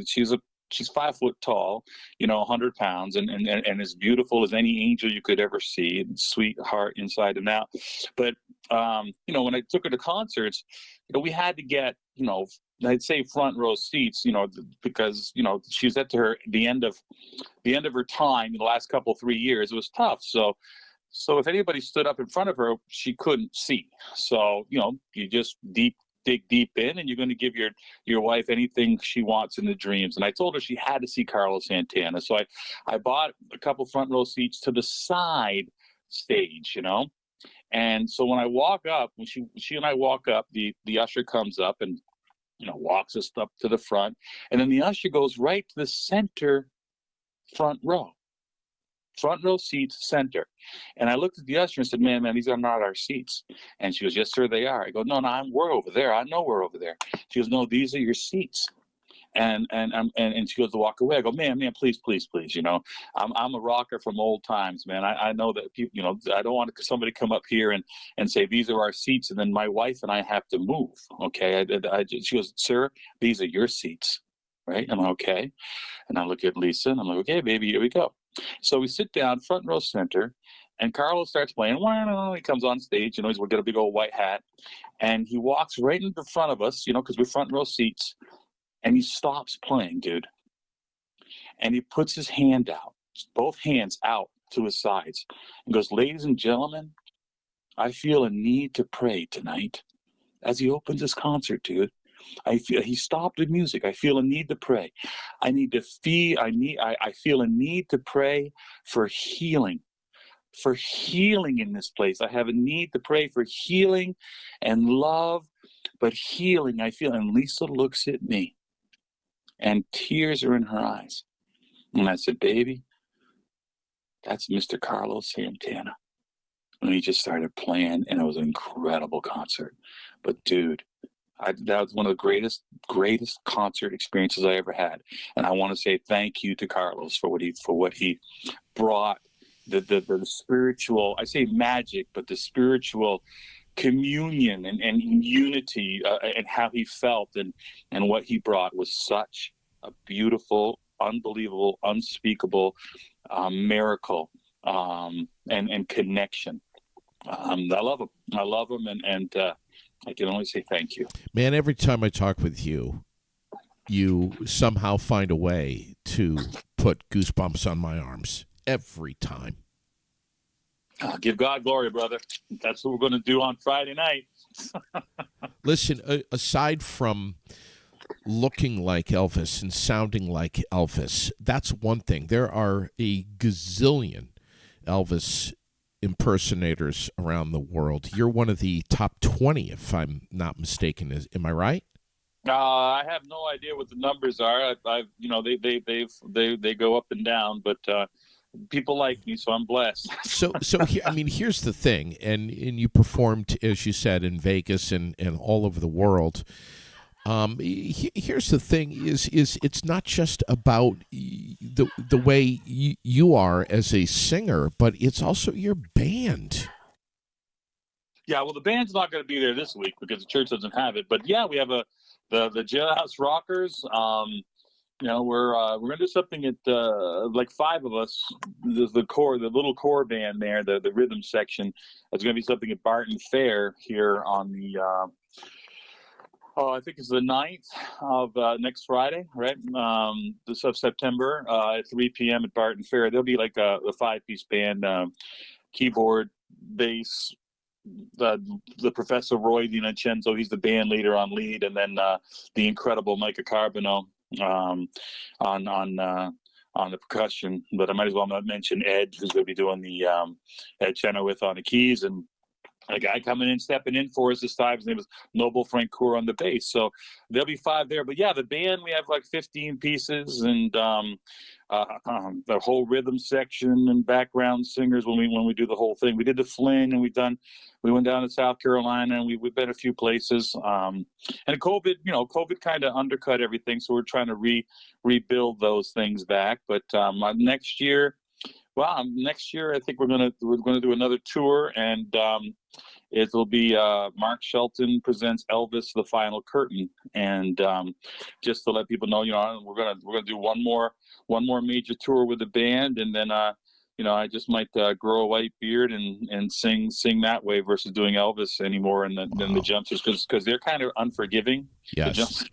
she's 5 foot tall, 100 pounds, and as beautiful as any angel you could ever see, and sweetheart inside and out. But when I took her to concerts, we had to get, I'd say front row seats, because she was at the end of her time in the last 3 years. It was tough. So if anybody stood up in front of her, she couldn't see. So you just dig deep in, and you're going to give your wife anything she wants in the dreams. And I told her she had to see Carlos Santana. So I bought a couple front row seats to the side stage, And so when I walk up, when she and I walk up, the usher comes up and walks us up to the front, and then the usher goes right to the center front row seats, center. And I looked at the usher and said, man, these are not our seats. And she goes, yes, sir, they are. I go, no, we're over there. I know we're over there. She goes, no, these are your seats. And she goes to walk away. I go, man, please. I'm a rocker from old times, man. I know that people, I don't want somebody to come up here and say, these are our seats. And then my wife and I have to move. Okay. She goes, sir, these are your seats. Right. I'm like, okay. And I look at Lisa and I'm like, okay, baby, here we go. So we sit down front row center, and Carlos starts playing. He comes on stage, he's got a big old white hat, and he walks right in front of us, because we're front row seats. And he stops playing, dude. And he puts his hand out, both hands out to his sides, and goes, "Ladies and gentlemen, I feel a need to pray tonight." As he opens his concert, dude, he stopped the music. "I feel a need to pray. I feel a need to pray for healing in this place. I have a need to pray for healing and love, but healing, I feel." And Lisa looks at me, and tears are in her eyes. And I said, "Baby, that's Mr. Carlos Santana." And he just started playing, and it was an incredible concert. But dude, that was one of the greatest concert experiences I ever had. And I want to say thank you to Carlos for what he brought, the spiritual, I say magic, but the spiritual communion and unity, and how he felt and what he brought was such a beautiful, unbelievable, unspeakable miracle, and connection. I love him, and I can only say thank you. Man, every time I talk with you, you somehow find a way to put goosebumps on my arms. Every time. Give God glory, brother. That's what we're going to do on Friday night. Listen, aside from looking like Elvis and sounding like Elvis, that's one thing. There are a gazillion Elvis impersonators around the world. You're one of the top 20, if I'm not mistaken. Am I right? I have no idea what the numbers are. They go up and down, but people like me, so I'm blessed. So here's the thing, and you performed, as you said, in Vegas and all over the world. Here's the thing: is it's not just about the way you are as a singer, but it's also your band. Yeah, well, the band's not going to be there this week because the church doesn't have it. But yeah, we have the Jailhouse Rockers. We're going to do something at like five of us. The little core band there, the rhythm section. It's going to be something at Barton Fair here on the. I think it's the 9th of next Friday, right? This of September at 3 p.m. at Barton Fair. There'll be like a 5-piece band, keyboard, bass, the Professor Roy DiNincenzo, he's the band leader on lead, and then the incredible Micah Carbino on the percussion. But I might as well not mention Ed, who's going to be doing the Ed Chenoweth on the keys, and a guy stepping in for us this time. His name is Noble Francoeur on the bass. So there'll be 5 there. But yeah, the band, we have like 15 pieces, and the whole rhythm section and background singers when we do the whole thing. We did the Fling, and we went down to South Carolina, and we've been a few places. And COVID kind of undercut everything, so we're trying to rebuild those things back. But next year, I think we're gonna do another tour, and it'll be Mark Shelton presents Elvis: The Final Curtain, and just to let people know, we're gonna do one more major tour with the band, and then I just might grow a white beard and sing that way versus doing Elvis anymore than the Jumpsters, because they're kind of unforgiving. Yes.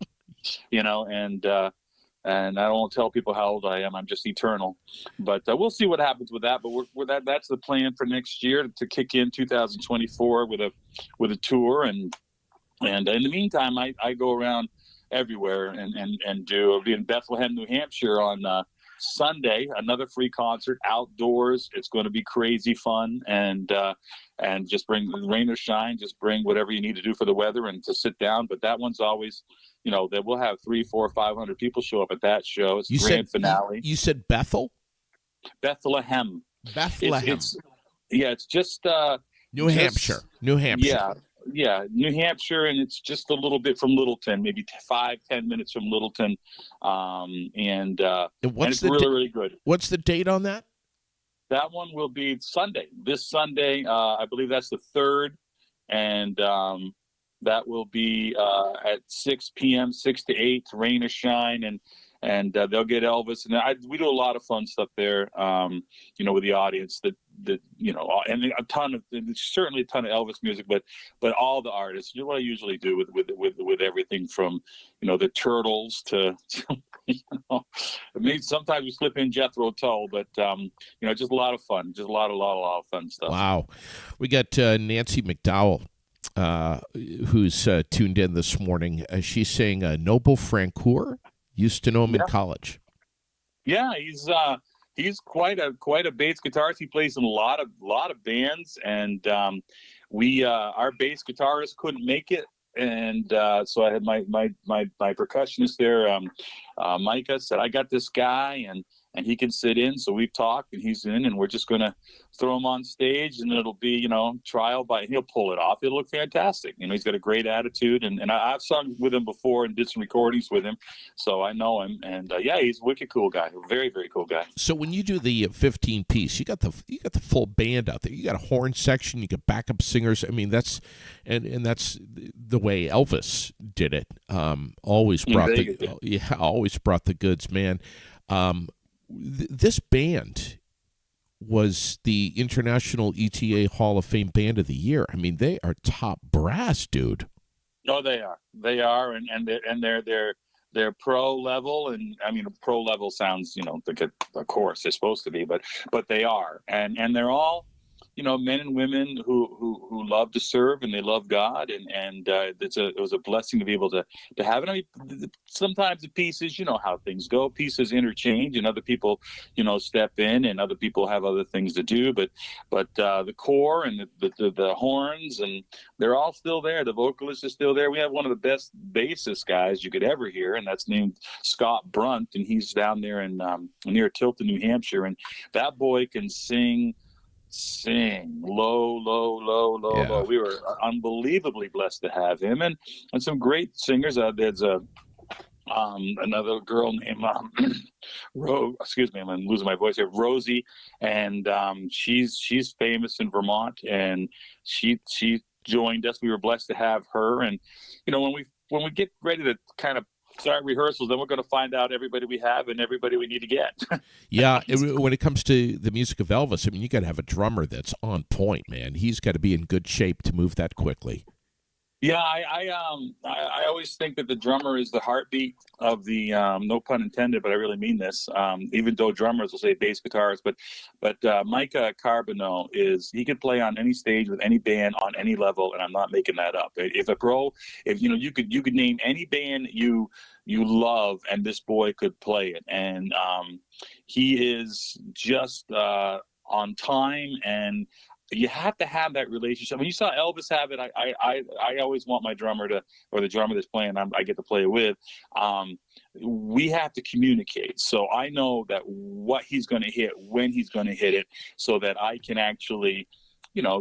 And I don't want to tell people how old I am. I'm just eternal. But we'll see what happens with that. But that's the plan for next year, to kick in 2024 with a tour. And in the meantime, I go around everywhere and I'll be in Bethlehem, New Hampshire on Sunday, another free concert outdoors. It's going to be crazy fun, and just bring rain or shine, just bring whatever you need to do for the weather and to sit down. But that one's always, that we'll have 300, 400, 500 people show up at that show. It's the grand finale. You said Bethlehem. Bethlehem. It's just New Hampshire. Yeah, New Hampshire, and it's just a little bit from Littleton, maybe 5-10 minutes from Littleton, and it's really good. What's the date on that? That one will be Sunday. This Sunday, I believe that's the 3rd, and that will be at 6 p.m., 6 to 8, rain or shine, and they'll get Elvis, and we do a lot of fun stuff there, with the audience that and certainly a ton of Elvis music, but all the artists. What I usually do with everything from the Turtles to maybe sometimes we slip in Jethro Tull, but just a lot of fun, just a lot of fun stuff. Wow, we got Nancy McDowell, who's tuned in this morning. She's saying Noble Francoeur. Used to know him in college. Yeah, he's quite a bass guitarist. He plays in a lot of bands, and our bass guitarist couldn't make it, and so I had my percussionist there, Micah, said, I got this guy, and he can sit in. So we've talked, and he's in, and we're just going to throw him on stage, and it'll be, trial by, he'll pull it off. It'll look fantastic. He's got a great attitude, and I've sung with him before and did some recordings with him. So I know him, and he's a wicked cool guy. A very, very cool guy. So when you do the 15 piece, you got the full band out there. You got a horn section, you got backup singers. I mean, that's the way Elvis did it. Always brought the goods, man. This band was the International ETA Hall of Fame Band of the Year. I mean, they are top brass, dude. No, they are, and they're pro level, and I mean, pro level sounds, like of course they're supposed to be, but they are, and they're all, men and women who love to serve, and they love God, and it was a blessing to be able to have it. I mean, sometimes the pieces, how things go, pieces interchange, and other people, step in, and other people have other things to do, but the core and the horns, and they're all still there. The vocalist is still there. We have one of the best bassist guys you could ever hear, and that's named Scott Brunt, and he's down there in near Tilton, New Hampshire, and that boy can sing low. We were unbelievably blessed to have him, and some great singers. There's another girl named excuse me, I'm losing my voice here, Rosie, and she's famous in Vermont, and she joined us. We were blessed to have her, and when we get ready to kind of start rehearsals, then we're going to find out everybody we have and everybody we need to get. Yeah, when it comes to the music of Elvis, I mean, you got to have a drummer that's on point, man. He's got to be in good shape to move that quickly. Yeah, I always think that the drummer is the heartbeat of the no pun intended, but I really mean this. Even though drummers will say bass guitarist, but Micah Carbonneau he could play on any stage with any band on any level, and I'm not making that up. If you could name any band you love, and this boy could play it, and he is just on time, and you have to have that relationship. When you saw Elvis have it, I always want my drummer or the drummer that's playing, I get to play with. We have to communicate. So I know that what he's going to hit, when he's going to hit it, so that I can actually,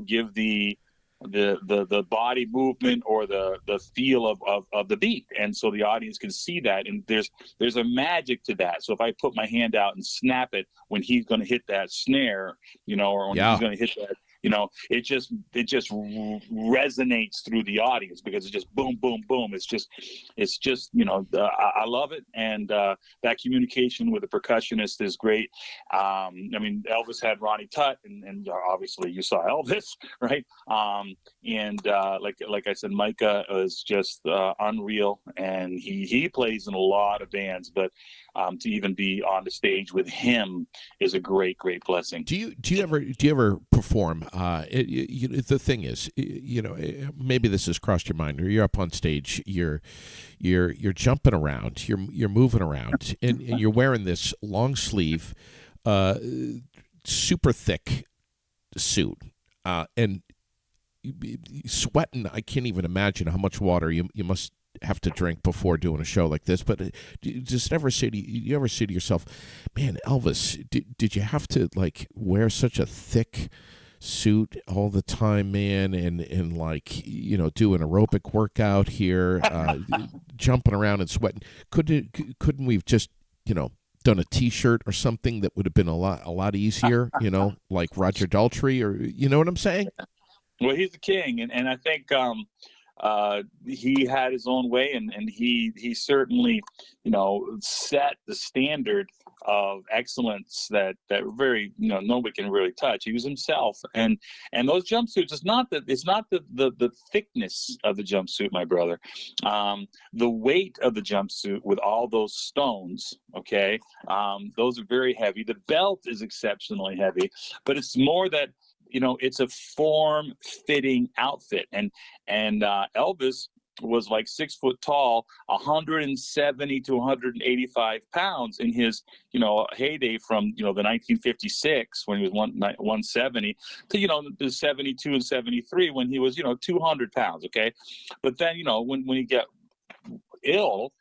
give the body movement or the feel of the beat, and so the audience can see that, and there's a magic to that. So if I put my hand out and snap it when he's going to hit that snare, or when he's going to hit that, it just resonates through the audience, because it's just boom, boom, boom. It's just I love it, and that communication with the percussionist is great. I mean, Elvis had Ronnie Tutt, and obviously you saw Elvis, right? And like I said, Micah is just unreal, and he plays in a lot of bands, but to even be on the stage with him is a great blessing. Do you ever perform? The thing is, maybe this has crossed your mind, or you're up on stage, you're jumping around, you're moving around, and you're wearing this long sleeve, super thick suit, and sweating. I can't even imagine how much water you must have to drink before doing a show like this. But just ever say to you ever say to yourself, man, Elvis, did you have to wear such a thick suit all the time, man, and do an aerobic workout here, jumping around and sweating? Couldn't we have just done a T-shirt or something that would have been a lot easier, like Roger Daltrey, or you know what I'm saying? Well, he's the king, and I think he had his own way, and he certainly, set the standard of excellence that very, nobody can really touch. He was himself, and those jumpsuits, it's not the thickness of the jumpsuit, my brother. The weight of the jumpsuit with all those stones, okay, those are very heavy. The belt is exceptionally heavy, but it's more that, it's a form-fitting outfit. And Elvis was like 6 foot tall, 170 to 185 pounds in his, heyday from, the 1956 when he was 170 to, the 72 and 73 when he was, 200 pounds. Okay. But then, when he got ill,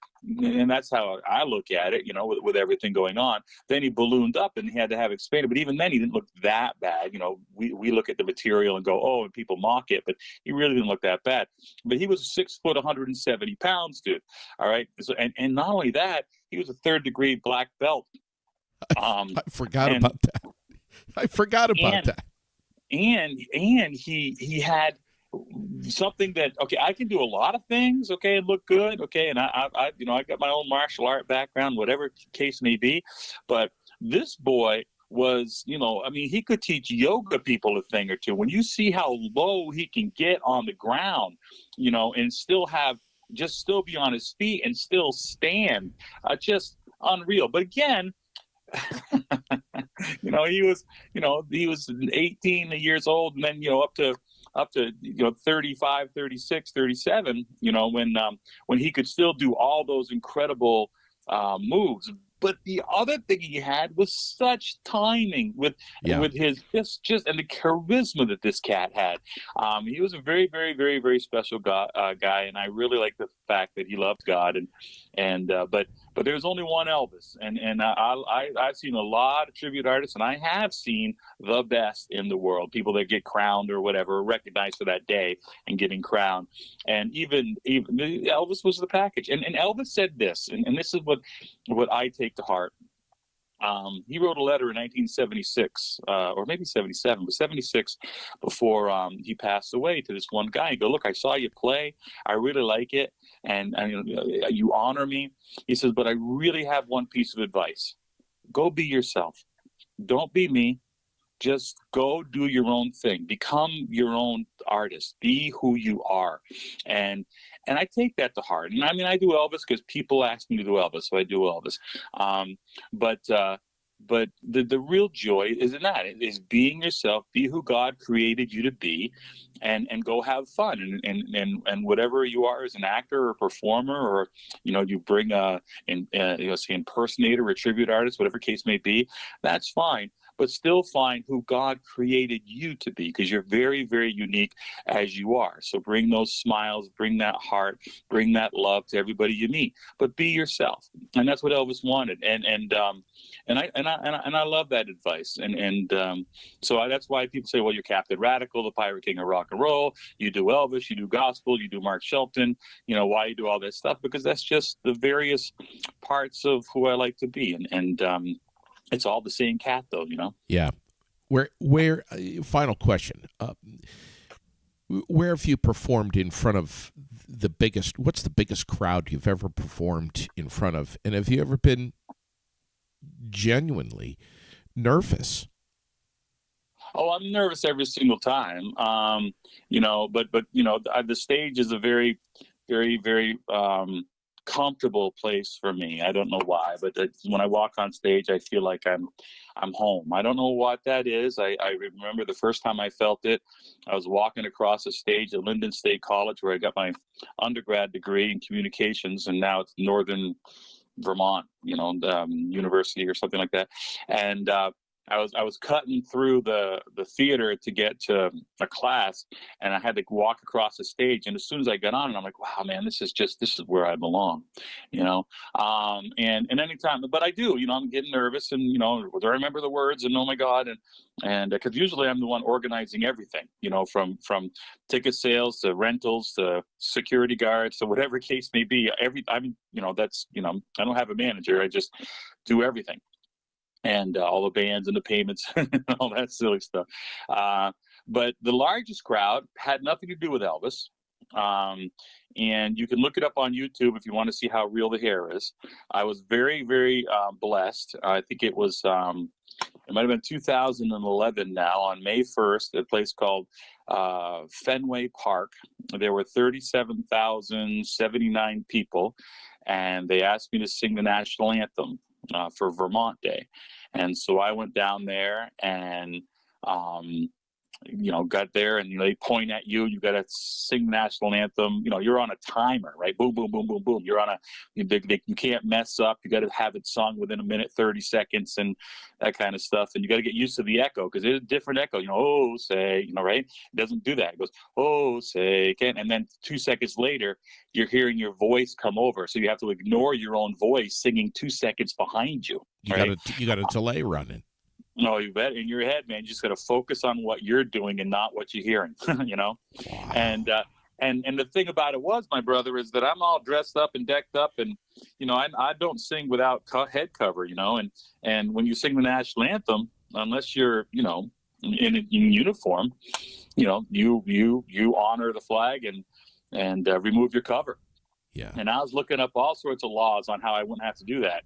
and that's how I look at it, with everything going on. Then he ballooned up and he had to have expanded. But even then, he didn't look that bad. We look at the material and go, oh, and people mock it, but he really didn't look that bad. But he was 6 foot, 170 pounds, dude. All right. So, and not only that, he was a 3rd-degree black belt. I forgot about that. I forgot about that. And he had something that, okay, I can do a lot of things, okay, and look good, okay, and I got my own martial art background, whatever case may be, but this boy was, he could teach yoga people a thing or two. When you see how low he can get on the ground, and still be on his feet and still stand, just unreal. But again, he was 18 years old, and then up to 35, 36, 37, when he could still do all those incredible moves. But the other thing he had was such timing with his just and the charisma that this cat had. He was a very, very, very, very special guy, and I really like the fact that he loved God. But there's only one Elvis, and I've seen a lot of tribute artists, and I have seen the best in the world, people that get crowned or whatever, recognized for that day and getting crowned. And even Elvis was the package. And Elvis said this, and this is what I take to heart. He wrote a letter in 1976, or maybe 77, but 76, before he passed away, to this one guy. He go, look, I saw you play. I really like it. And you honor me. He says, but I really have one piece of advice. Go be yourself. Don't be me. Just go do your own thing. Become your own artist. Be who you are. And I take that to heart. And I do Elvis because people ask me to do Elvis, so I do Elvis. But the real joy is in that. It is being yourself, be who God created you to be, and go have fun. And whatever you are as an actor or a performer, or you bring say impersonator or a tribute artist, whatever case may be, that's fine. But still find who God created you to be, because you're very, very unique as you are. So bring those smiles, bring that heart, bring that love to everybody you meet. But be yourself, and that's what Elvis wanted. And I love that advice. So that's why people say, well, you're Captain Radical, the Pirate King of rock and roll. You do Elvis, you do gospel, you do Mark Shelton. Why you do all that stuff? Because that's just the various parts of who I like to be. And it's all the same cat, though, Yeah. Where final question. Where have you performed in front of what's the biggest crowd you've ever performed in front of? And have you ever been genuinely nervous? Oh, I'm nervous every single time. But the stage is a very, very, very comfortable place for me. I don't know why, but when I walk on stage, I feel like I'm home. I don't know what that is. I remember the first time I felt it. I was walking across a stage at Linden State College, where I got my undergrad degree in communications, and now it's Northern Vermont, university or something like that. And I was cutting through the theater to get to a class, and I had to walk across the stage. And as soon as I got on, and I'm like, wow, man, this is where I belong, And anytime, but I do, I'm getting nervous, and do I remember the words? And oh my God, and because usually I'm the one organizing everything, from ticket sales to rentals to security guards to whatever case may be. I don't have a manager. I just do everything. And all the bands and the payments and all that silly stuff. But the largest crowd had nothing to do with Elvis. And you can look it up on YouTube if you want to see how real the hair is. I was very, very blessed. I think it was, it might have been 2011 now, on May 1st, at a place called Fenway Park. There were 37,079 people, and they asked me to sing the national anthem for Vermont Day. And so I went down there and got there, and they point at you. You got to sing the national anthem. You're on a timer, right? Boom, boom, boom, boom, boom. You're on you can't mess up. You got to have it sung within a minute, 30 seconds, and that kind of stuff. And you got to get used to the echo, because it's a different echo. Oh, say, right? It doesn't do that. It goes, oh, say, can't. And then 2 seconds later, you're hearing your voice come over. So you have to ignore your own voice singing 2 seconds behind you. You got a delay running. No, you bet. In your head, man, you just got to focus on what you're doing and not what you're hearing, Wow. And the thing about it was, my brother, is that I'm all dressed up and decked up, and, I don't sing without head cover, and when you sing the national anthem, unless you're, in uniform, you honor the flag and remove your cover. Yeah. And I was looking up all sorts of laws on how I wouldn't have to do that.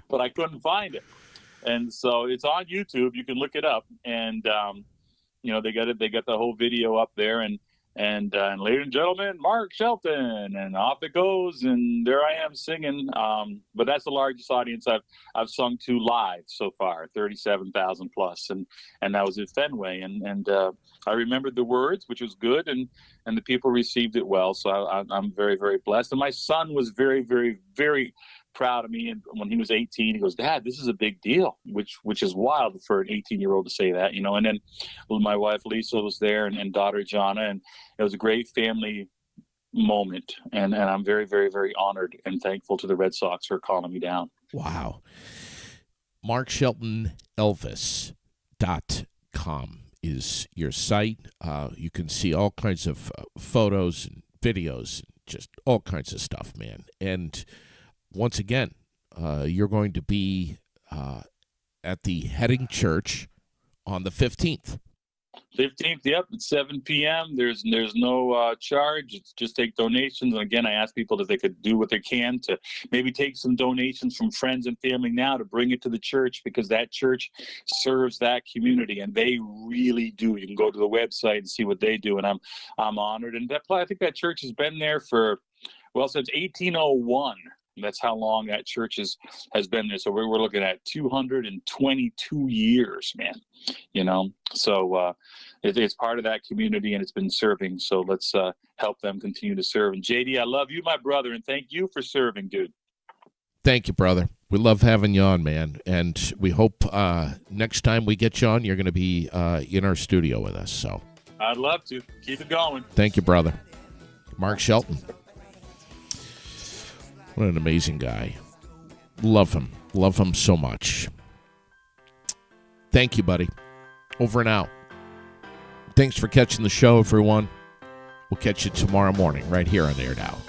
But I couldn't find it. And so it's on YouTube. You can look it up. And, they got the whole video up there. And ladies and gentlemen, Mark Shelton. And off it goes. And there I am singing. But that's the largest audience I've sung to live so far, 37,000 plus. And that was at Fenway. And I remembered the words, which was good. And the people received it well. So I'm very, very blessed. And my son was very, very, very proud of me. And when he was 18, he goes, "Dad, this is a big deal," which is wild for an 18-year-old to say that, And then my wife Lisa was there, and daughter Jana, and it was a great family moment. And I'm very, very, very honored and thankful to the Red Sox for calling me down. Wow. MarkSheltonElvis.com is your site. You can see all kinds of photos and videos, and just all kinds of stuff, man. And once again, you're going to be at the Heading Church on the 15th. 15th, yep, at 7 p.m. There's no charge. It's just take donations. And again, I ask people if they could do what they can to maybe take some donations from friends and family now to bring it to the church, because that church serves that community, and they really do. You can go to the website and see what they do, and I'm honored. And I think that church has been there since 1801. That's how long that church has been there. So we're looking at 222 years, man. So it's part of that community, and it's been serving. So let's help them continue to serve. And JD, I love you, my brother, and thank you for serving, dude. Thank you, brother. We love having you on, man. And we hope next time we get you on, you're going to be in our studio with us. So I'd love to. Keep it going. Thank you, brother. Mark Shelton. What an amazing guy. Love him. Love him so much. Thank you, buddy. Over and out. Thanks for catching the show, everyone. We'll catch you tomorrow morning right here on Air Now.